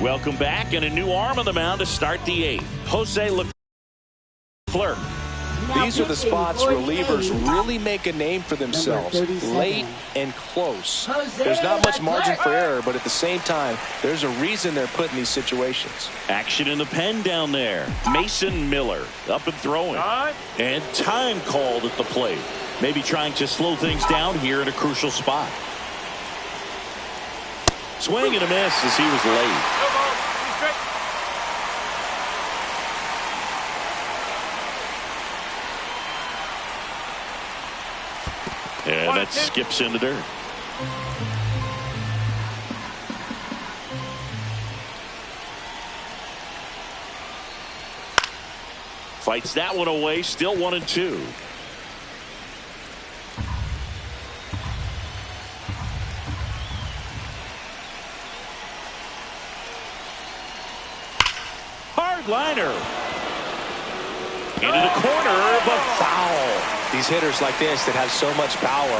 Welcome back, and a new arm on the mound to start the 8th. Jose Leclerc. These are the spots relievers really make a name for themselves. Late and close. There's not much margin for error, but at the same time, there's a reason they're put in these situations. Action in the pen down there. Mason Miller up and throwing. And time called at the plate. Maybe trying to slow things down here in a crucial spot. Swing and a miss as he was late. And that skips into dirt. Fights that one away. Still 1-2. Hard liner. Into the corner, but foul. these hitters like this that have so much power,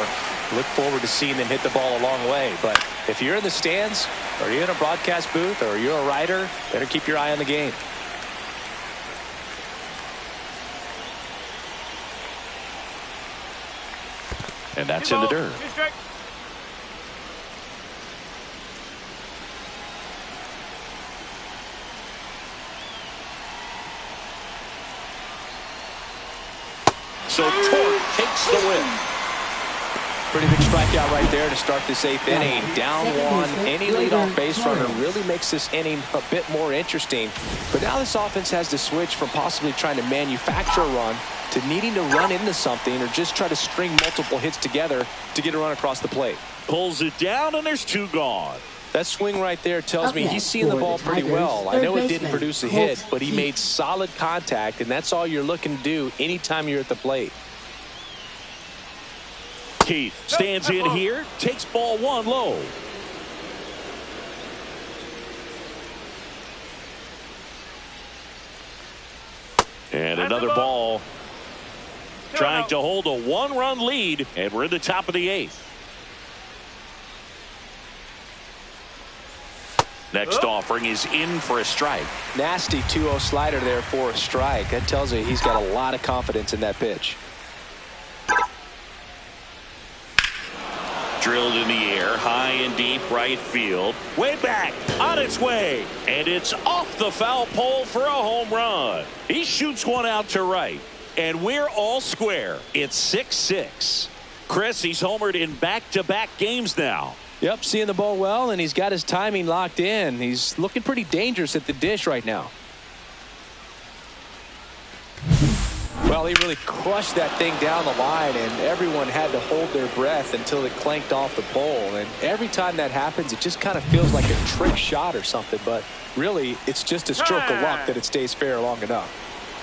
look forward to seeing them hit the ball a long way. But if you're in the stands, or you're in a broadcast booth, or you're a writer, better keep your eye on the game. And that's in the dirt. So Torque takes the win. Pretty big strikeout right there to start this 8th inning. Down one, any leadoff base runner really makes this inning a bit more interesting. But now this offense has to switch from possibly trying to manufacture a run to needing to run into something or just try to string multiple hits together to get a run across the plate. Pulls it down, and there's 2 gone. That swing right there tells me he's seeing the ball pretty well. I know it didn't produce a hit, but he made solid contact, and that's all you're looking to do anytime you're at the plate. Keith stands in here, takes ball 1 low. And another ball. Trying to hold a 1-run lead, and we're in the top of the 8th. Next offering is in for a strike. Nasty 2-0 slider there for a strike. That tells you he's got a lot of confidence in that pitch. Drilled in the air, high and deep right field. Way back, on its way. And it's off the foul pole for a home run. He shoots one out to right. And we're all square. It's 6-6. Chris, he's homered in back-to-back games now. Yep, seeing the ball well, and he's got his timing locked in. He's looking pretty dangerous at the dish right now. Well, he really crushed that thing down the line, and everyone had to hold their breath until it clanked off the pole. And every time that happens, it just kind of feels like a trick shot or something. But really, it's just a stroke of luck that it stays fair long enough.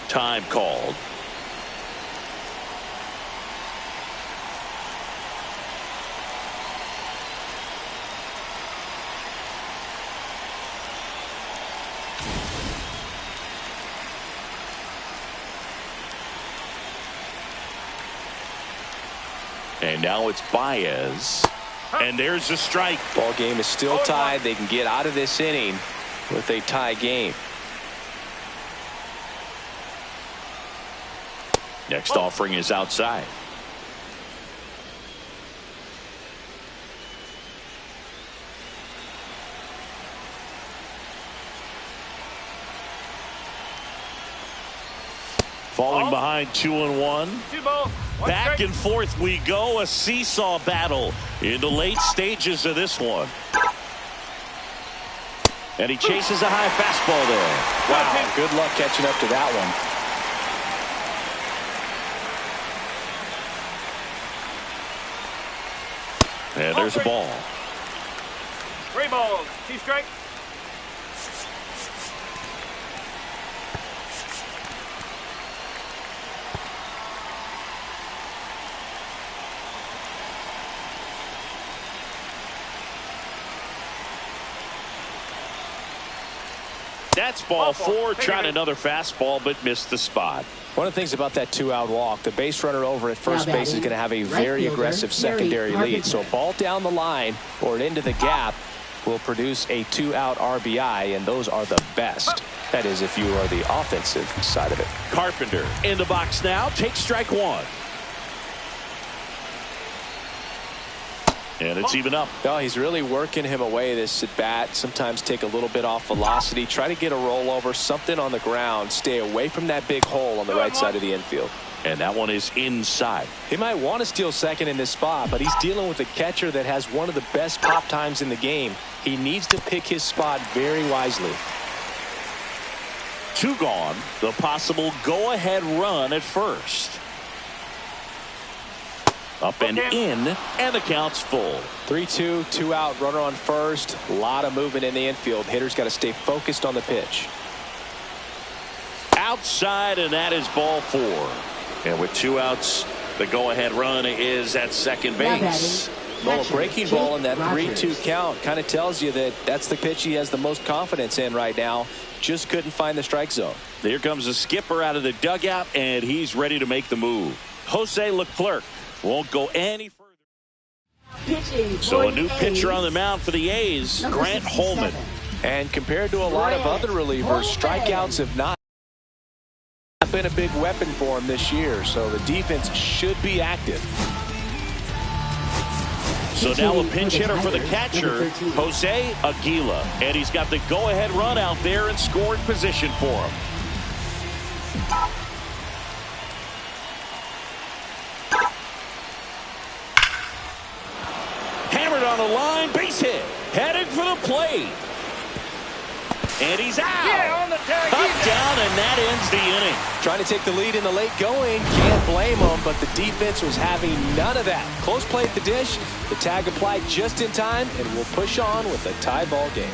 Time called. And now it's Baez. And there's a strike. Ball game is still tied. They can get out of this inning with a tie game. Next offering is outside. Falling behind 2-1. 2 balls. Back and forth we go, a seesaw battle in the late stages of this one. And he chases a high fastball there. Wow, good luck catching up to that one. And there's a ball. 3 balls. 2 strikes. That's ball 4. Tried another fastball, but missed the spot. One of the things about that 2-out walk, the base runner over at first base is going to have a very aggressive secondary lead. So a ball down the line or into the gap will produce a 2-out RBI, and those are the best. That is, if you are the offensive side of it. Carpenter in the box now, takes strike 1. And it's even up. No, he's really working him away this at bat. Sometimes take a little bit off velocity. Try to get a rollover, something on the ground. Stay away from that big hole on the right side of the infield. And that one is inside. He might want to steal second in this spot, but he's dealing with a catcher that has one of the best pop times in the game. He needs to pick his spot very wisely. 2 gone. The possible go-ahead run at first. Up and in, and the count's full. 3-2, 2-out, runner on first. A lot of movement in the infield. Hitter's got to stay focused on the pitch. Outside, and that is ball 4. And with 2 outs, the go-ahead run is at second base. Well, a breaking ball in that 3-2 count kind of tells you that that's the pitch he has the most confidence in right now. Just couldn't find the strike zone. Here comes the skipper out of the dugout, and he's ready to make the move. Jose Leclerc won't go any further. Pitching So for a new the pitcher A's, on the mound for the A's, number Grant 67. Holman. And compared to a lot of other relievers, strikeouts have not been a big weapon for him this year. So the defense should be active. So now a pinch hitter for the catcher, Jose Aguila. And he's got the go-ahead run out there in scoring position for him. Hammered on the line, base hit. Headed for the plate. And he's out. Yeah, on the tag. Up, down, and that ends the inning. Trying to take the lead in the late going. Can't blame them, but the defense was having none of that. Close play at the dish. The tag applied just in time, and we'll push on with a tie ball game.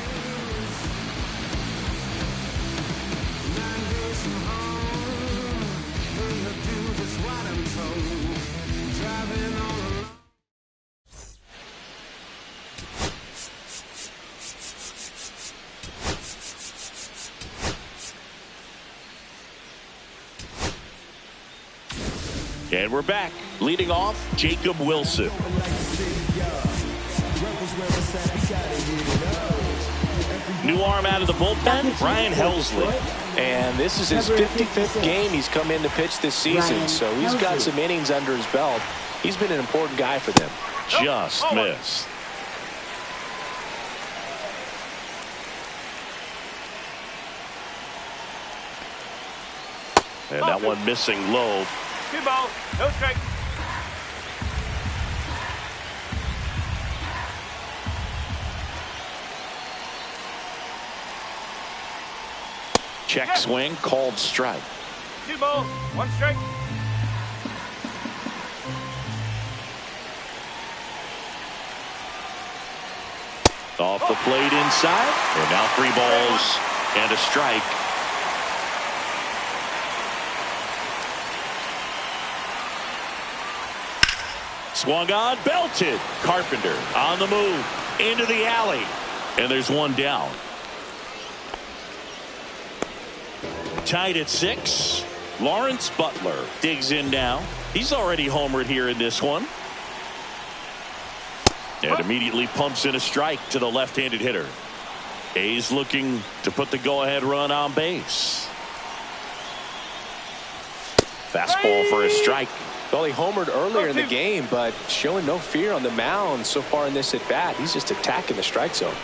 And we're back. Leading off, Jacob Wilson. New arm out of the bullpen, Ryan Helsley. And this is his 55th game he's come in to pitch this season, so he's got some innings under his belt. He's been an important guy for them. Just missed. And that one missing low. 2 balls, no strike. Check swing, called strike. 2 balls, 1 strike. Off the plate inside. And now 3 balls and a strike. Swung on, belted. Carpenter on the move. Into the alley. And there's 1 down. Tied at 6. Lawrence Butler digs in now. He's already homered here in this one. And immediately pumps in a strike to the left-handed hitter. A's looking to put the go-ahead run on base. Fastball for a strike. Well, he homered earlier in the game, but showing no fear on the mound so far in this at-bat. He's just attacking the strike zone.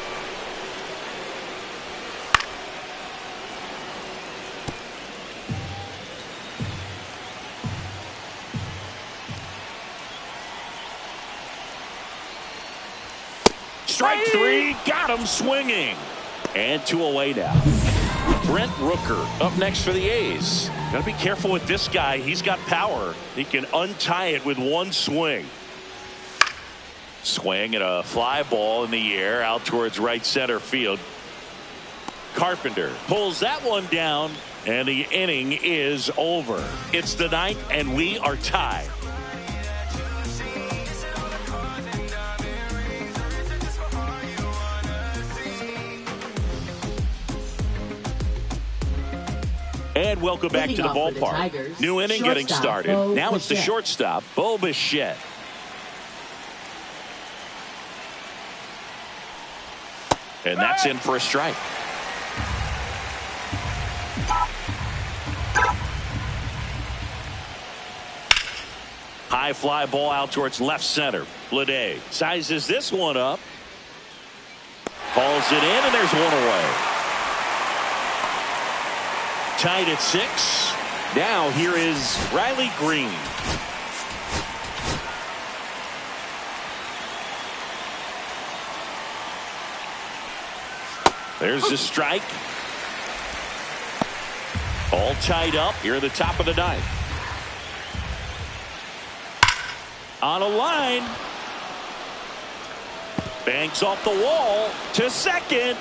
Strike 3, got him swinging. And 2 away now. Brent Rooker up next for the A's. Got to be careful with this guy. He's got power. He can untie it with 1 swing. Swing and a fly ball in the air out towards right center field. Carpenter pulls that one down, and the inning is over. It's the 9th, and we are tied. And welcome back to the ballpark. New inning getting started. Now it's the shortstop, Bo Bichette. And that's in for a strike. High fly ball out towards left center. Bleday sizes this one up. Calls it in, and there's 1 away. Tied at 6. Now here is Riley Green. There's the strike. All tied up here at the top of the 9th. On a line. Banks off the wall to second.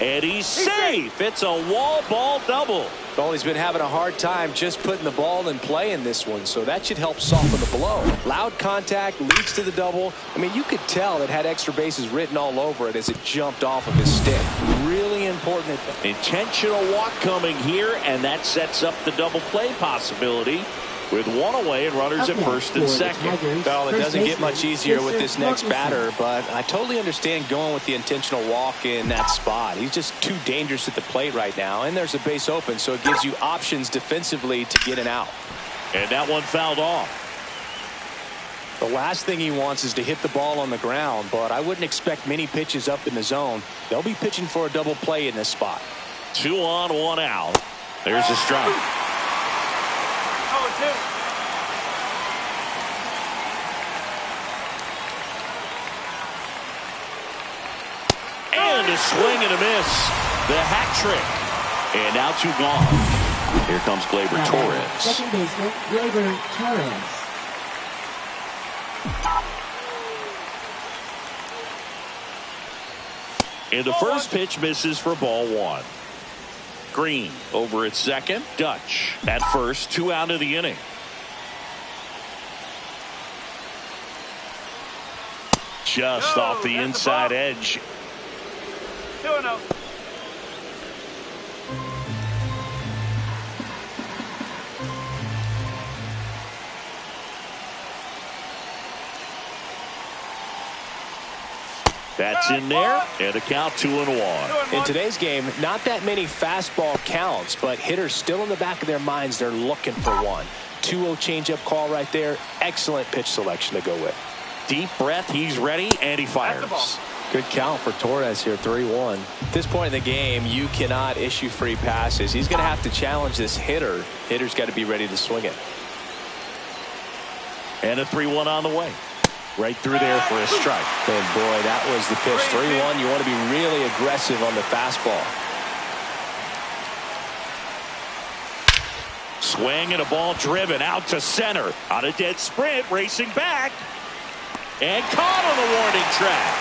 And he's safe. It's a wall ball double. Well, he's been having a hard time just putting the ball in play in this one, so that should help soften the blow. Loud contact leads to the double. I mean, you could tell it had extra bases written all over it as it jumped off of his stick. Really important. Intentional walk coming here, and that sets up the double play possibility. with one away and runners at first and second. Well, it doesn't get much easier with this next batter, but I totally understand going with the intentional walk in that spot. He's just too dangerous at the plate right now, and there's a base open, so it gives you options defensively to get an out. And that one fouled off. The last thing he wants is to hit the ball on the ground, but I wouldn't expect many pitches up in the zone. They'll be pitching for a double play in this spot. 2 on, 1 out. There's a strike. 0-2. And a swing and a miss. The hat trick. And now 2 gone. Here comes Gleyber Torres. Second baseman, Gleyber Torres. And the first pitch misses for ball 1. Green over at second. Dutch at first. 2 out of the inning. Just off the inside edge. 2-0. That's in there, and a count 2-1. In today's game, not that many fastball counts, but hitters still in the back of their minds, they're looking for one. 2-0 changeup call right there. Excellent pitch selection to go with. Deep breath, he's ready, and he fires. Good count for Torres here, 3-1. At this point in the game, you cannot issue free passes. He's going to have to challenge this hitter. Hitter's got to be ready to swing it. And a 3-1 on the way. Right through there for a strike. And boy, that was the pitch. 3-1. You want to be really aggressive on the fastball. Swing and a ball driven out to center. On a dead sprint, racing back. And caught on the warning track.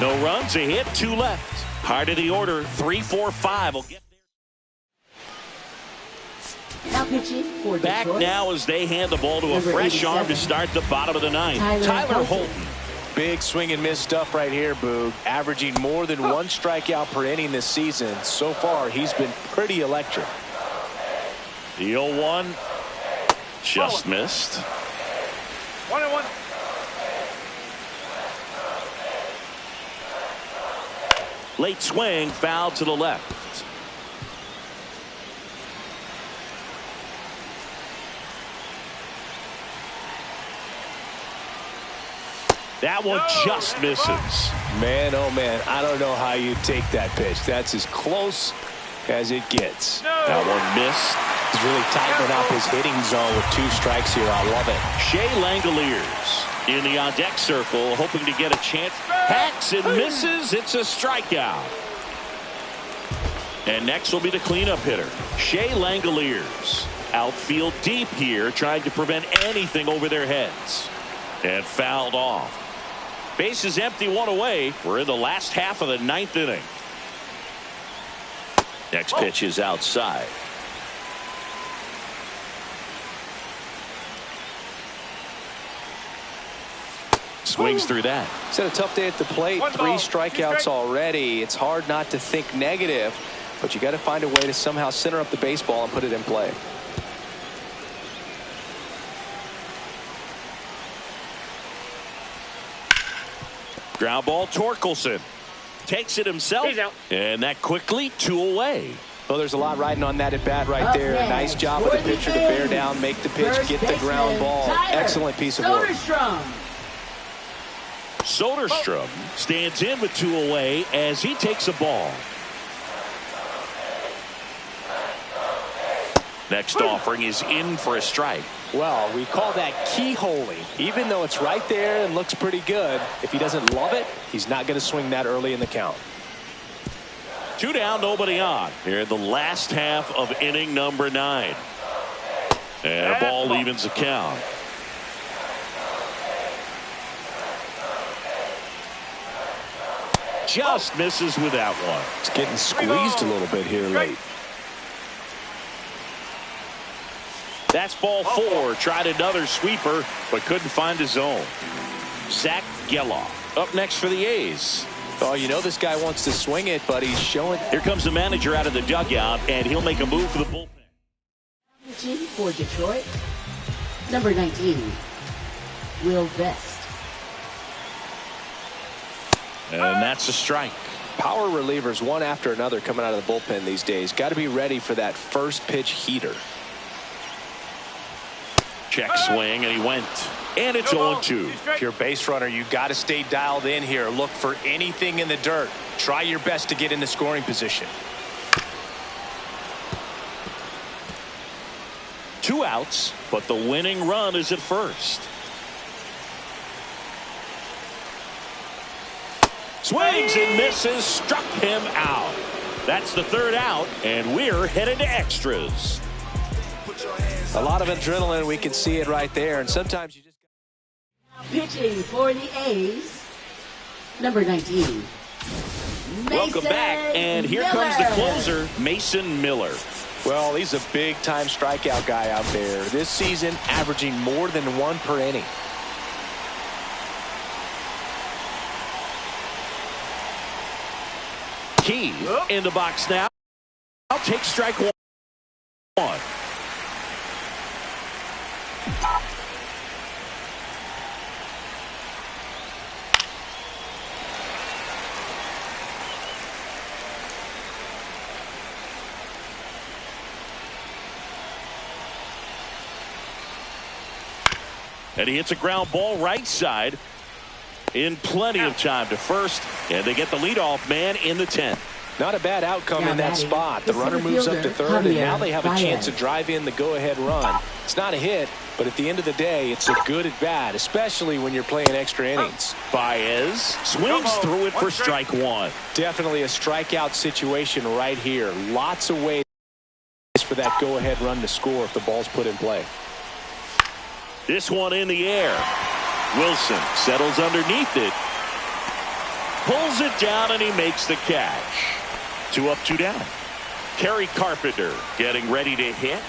No runs, a hit, 2 left. Heart of the order, 3-4-5 will get there. Now pitching for Back Detroit. now as they hand the ball to a Number fresh 87, arm to start the bottom of the 9th. Tyler Holton. Big swing and miss stuff right here, Boog. Averaging more than 1 strikeout per inning this season. So far, he's been pretty electric. The 0-1 just missed. 1-1. Late swing, foul to the left. That one just misses. Man, oh man, I don't know how you take that pitch. That's as close as it gets. That one missed. He's really tightening up his hitting zone with 2 strikes here. I love it. Shea Langoliers in the on-deck circle, hoping to get a chance. Hacks and misses. It's a strikeout. And next will be the cleanup hitter, Shea Langoliers. Outfield deep here, trying to prevent anything over their heads. And fouled off. Bases empty, 1 away. We're in the last half of the 9th inning. Next pitch is outside. Swings through that. He's had a tough day at the plate. 3 strikeouts already. It's hard not to think negative, but you got to find a way to somehow center up the baseball and put it in play. Ground ball, Torkelson takes it himself, and that quickly 2 away. Well, there's a lot riding on that at bat right there. Nice job of the pitcher to bear down, make the pitch, get the ground ball. Excellent piece of work. Soderstrom stands in with 2 away as he takes a ball. Next offering is in for a strike. Well, we call that keyholing. Even though it's right there and looks pretty good, if he doesn't love it, he's not going to swing that early in the count. 2 down, nobody on. Here in the last half of inning number 9. And a ball evens the count. Just misses with that one. It's getting squeezed a little bit here late. That's ball 4. Tried another sweeper, but couldn't find his zone. Zach Geloff up next for the A's. Oh, you know this guy wants to swing it, but he's showing. Here comes the manager out of the dugout, and he'll make a move for the bullpen. Pitching for Detroit, number 19, Will Vest. And that's a strike. Power relievers one after another coming out of the bullpen these days. Got to be ready for that first pitch heater. Check swing, and he went. And it's 0-2. If you're a base runner, you got to stay dialed in here. Look for anything in the dirt. Try your best to get into scoring position. 2 outs, but the winning run is at first. Swings and misses, struck him out. That's the 3rd out, and we're headed to extras. A lot of adrenaline, we can see it right there, and sometimes you just. Pitching for the A's, number 19. Welcome back, and here comes the closer, Mason Miller. Well, he's a big-time strikeout guy out there. This season, averaging more than 1 per inning. Key in the box now. I'll take strike 1. And he hits a ground ball right side in plenty of time to first, and they get the leadoff man in the 10th. Not a bad outcome in that spot. The runner moves up to 3rd, and now they have a chance to drive in the go-ahead run. It's not a hit, but at the end of the day, it's a good at bat, especially when you're playing extra innings. Baez swings through it for strike 1. Definitely a strikeout situation right here. Lots of ways for that go-ahead run to score if the ball's put in play. This one in the air. Wilson settles underneath it. Pulls it down, and he makes the catch. 2 up, 2 down. Kerry Carpenter getting ready to hit.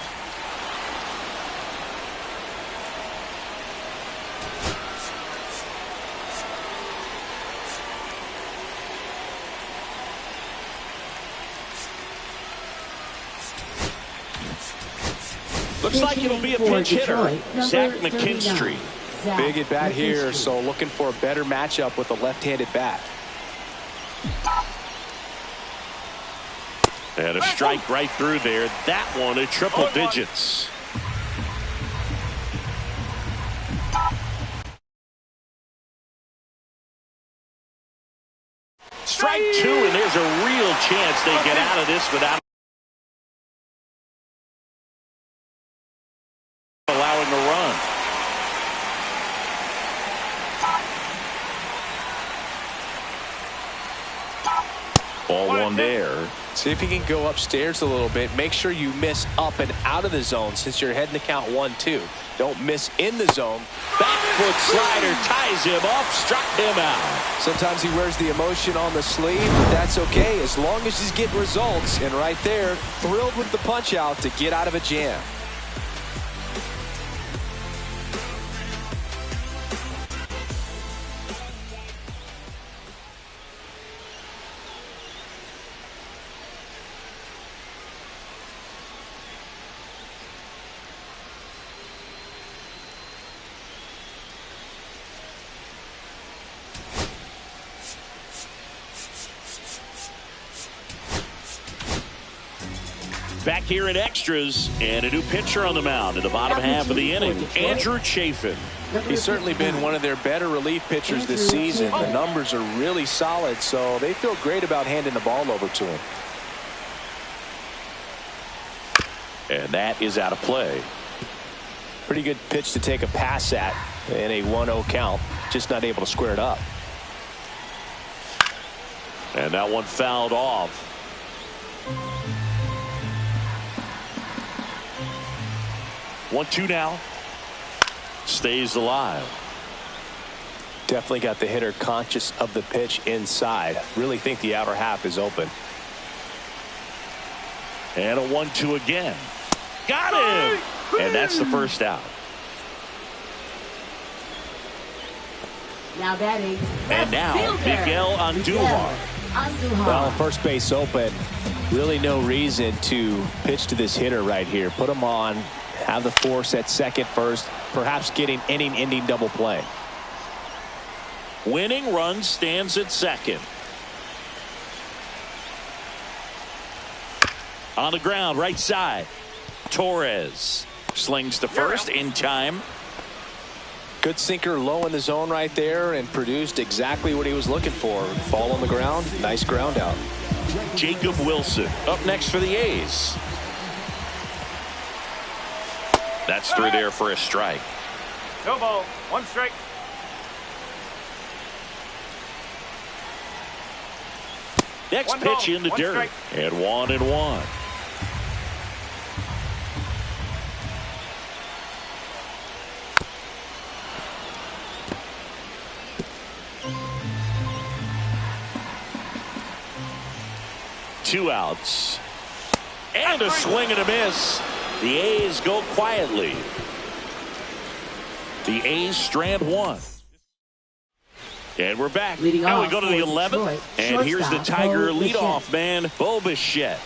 Looks like it'll be a pinch hitter, Zach McKinstry. Big at bat here, so looking for a better matchup with a left-handed bat. And a strike right through there. That one at triple digits. Strike 2, and there's a real chance they get out of this without allowing a run. Ball 1 there. See if you can go upstairs a little bit. Make sure you miss up and out of the zone since you're heading to count 1-2. Don't miss in the zone. Back foot slider ties him up, struck him out. Sometimes he wears the emotion on the sleeve, but that's okay as long as he's getting results. And right there, thrilled with the punch out to get out of a jam. Back here at extras, and a new pitcher on the mound in the bottom half of the inning, Andrew Chafin. He's certainly been one of their better relief pitchers this season. The numbers are really solid, so they feel great about handing the ball over to him. And that is out of play. Pretty good pitch to take a pass at in a 1-0 count. Just not able to square it up. And that one fouled off. One, 2 now. Stays alive. Definitely got the hitter conscious of the pitch inside. Really think the outer half is open. And a 1-2 again. Got him! And that's the first out. Now batting. And now Miguel Andujar. Well, first base open. Really no reason to pitch to this hitter right here. Put him on. Have the force at second first. Perhaps getting inning-ending double play. Winning run stands at second. On the ground, right side. Torres slings to first in time. Good sinker low in the zone right there and produced exactly what he was looking for. Ball on the ground. Nice ground out. Jacob Wilson up next for the A's. That's through there for a strike. No ball. One strike. Next One pitch ball, in the one dirt. strike. And 1-1. Two outs. And a swing and a miss. The A's go quietly. The A's strand one. And we're back. Now we go to the 11th. And here's the Tiger leadoff man, Bo Bichette.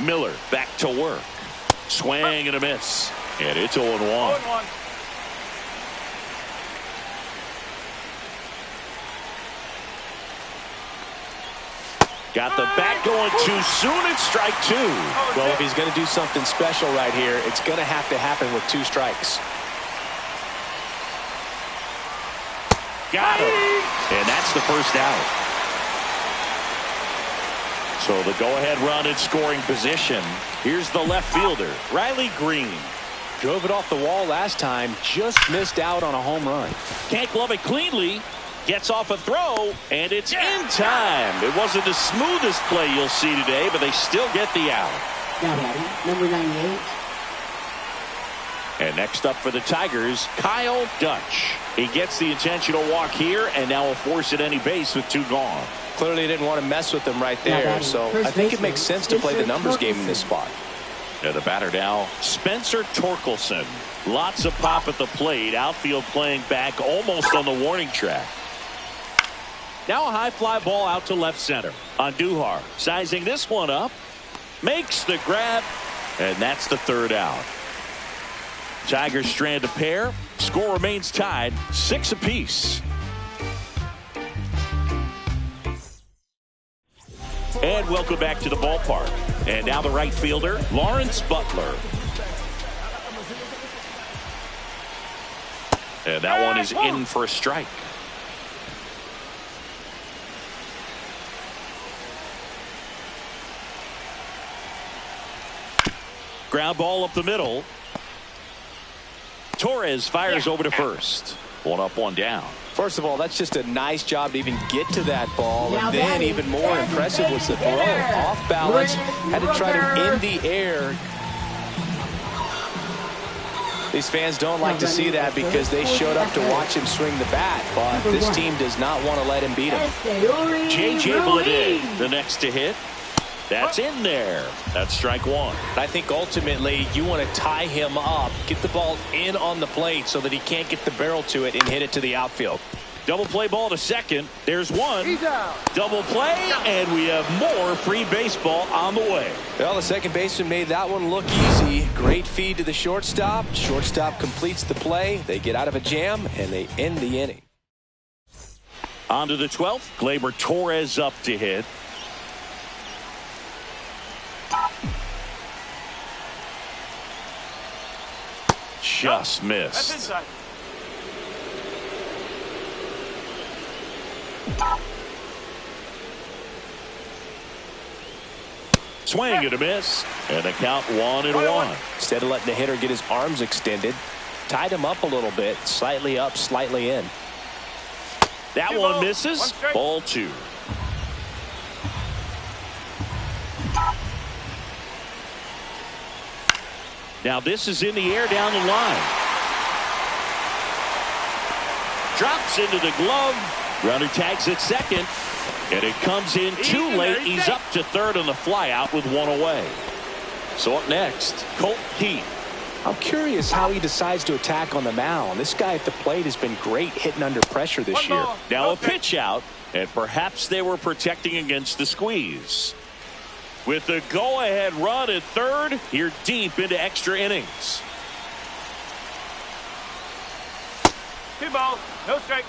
Miller back to work. Swing and a miss. And it's 0-1. 0-1. Got the bat going too soon. It's strike two. Well, if he's going to do something special right here, it's going to have to happen with 2 strikes. Got him. And that's the first out. So the go-ahead run in scoring position. Here's the left fielder, Riley Green. Drove it off the wall last time. Just missed out on a home run. Can't glove it cleanly. Gets off a throw, and it's in time. It wasn't the smoothest play you'll see today, but they still get the out. Now batting, number 98. And next up for the Tigers, Kyle Dutch. He gets the intentional walk here, and now will force at any base with 2 gone. Clearly didn't want to mess with them right there, so I think it makes sense to play the numbers game in this spot. And the batter now, Spencer Torkelson. Lots of pop at the plate. Outfield playing back almost on the warning track. Now a high fly ball out to left center. Andujar sizing this one up. Makes the grab. And that's the 3rd out. Tigers strand a pair. Score remains tied 6 apiece. And welcome back to the ballpark. And now the right fielder, Lawrence Butler. And that one is in for a strike. Ground ball up the middle. Torres fires over to first. 1 up, 1 down. First of all, that's just a nice job to even get to that ball. And then even more impressive was the throw. Off balance. Had to try to in the air. These fans don't like to see that because they showed up to watch him swing the bat. But this team does not want to let him beat him. J.J. Bleday, the next to hit. That's in there. That's strike 1. I think ultimately you want to tie him up, get the ball in on the plate so that he can't get the barrel to it and hit it to the outfield. Double play ball to second. There's one. Double play, and we have more free baseball on the way. Well, the second baseman made that one look easy. Great feed to the shortstop. Shortstop completes the play. They get out of a jam, and they end the inning. On to the 12th. Gleyber Torres up to hit. Just missed. That's inside. Swing and a miss. And the count 1-1. Instead of letting the hitter get his arms extended, tied him up a little bit, slightly up, slightly in. That one misses. Ball 2. Now this is in the air down the line. Drops into the glove. Runner tags at second. And it comes in too late. He's up to third on the fly out with 1 away. So up next, Colt Keith. I'm curious how he decides to attack on the mound. This guy at the plate has been great hitting under pressure this year. Now a pitch out, and perhaps they were protecting against the squeeze. With the go-ahead run at third, you're deep into extra innings. 2 balls, no strikes.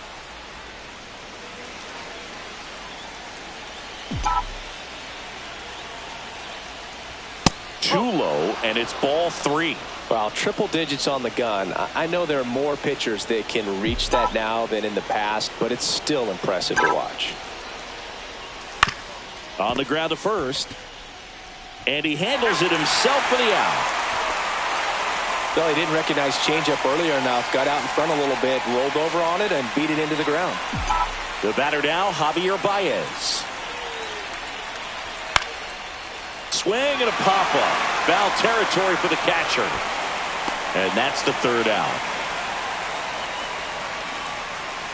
Too low, and it's ball 3. Well, triple digits on the gun. I know there are more pitchers that can reach that now than in the past, but it's still impressive to watch. On the ground to first, and he handles it himself for the out. Well, he didn't recognize changeup earlier enough, got out in front a little bit, rolled over on it, and beat it into the ground. The batter now, Javier Baez. Swing and a pop-up. Foul territory for the catcher. And that's the third out.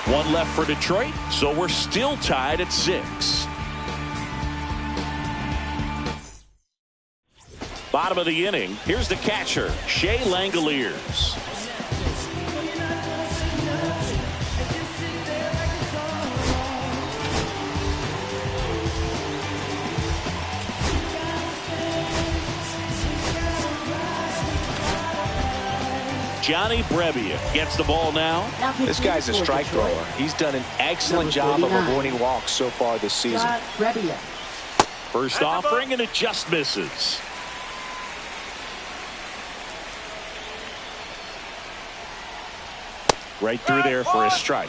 1 left for Detroit, so we're still tied at 6. Bottom of the inning, here's the catcher, Shea Langoliers. Johnny Brebbia gets the ball now. This guy's a strike thrower. He's done an excellent job of avoiding walks so far this season. First offering, and it just misses. Right through there for a strike.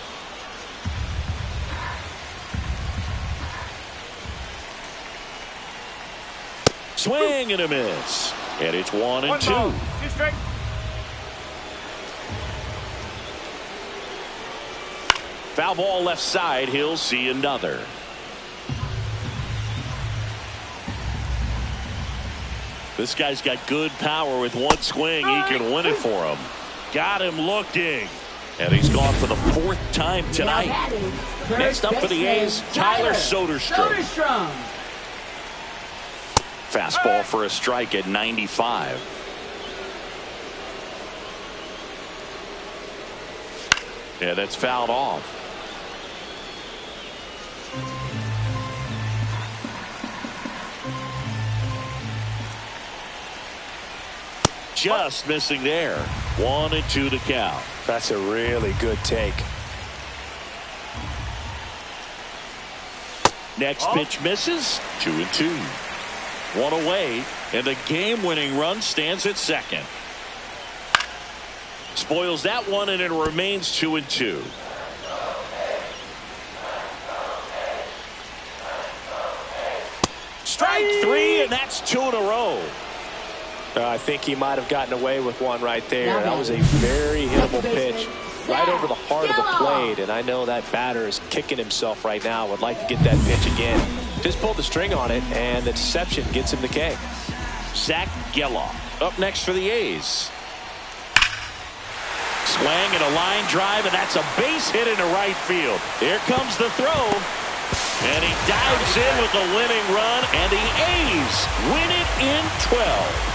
Swing and a miss. And it's 1 and 2. 2 strikes. Foul ball left side. He'll see another. This guy's got good power. With 1 swing, he can win it for him. Got him looking. And he's gone for the 4th time tonight. Next up for the A's, Tyler Soderstrom. Fastball for a strike at 95. Yeah, that's fouled off. Just missing there. 1 and 2 to count. That's a really good take. Next pitch misses. 2 and 2. 1 away, and the game-winning run stands at second. Spoils that one, and it remains 2 and 2. Strike 3, and that's 2 in a row. I think he might have gotten away with one right there. That was a very hittable pitch right over the heart of the plate, and I know that batter is kicking himself right now. Would like to get that pitch again. Just pulled the string on it, and the deception gets him the K. Zach Geloff up next for the A's. Swing and a line drive, and that's a base hit into right field. Here comes the throw, and he dives in with the winning run, and the A's win it in 12.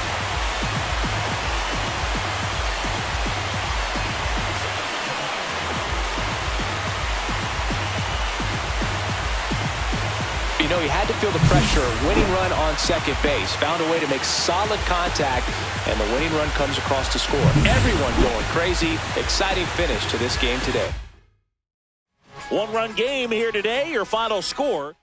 You know, he had to feel the pressure. Winning run on second base. Found a way to make solid contact, and the winning run comes across to score. Everyone going crazy. Exciting finish to this game today. 1-run game here today. Your final score.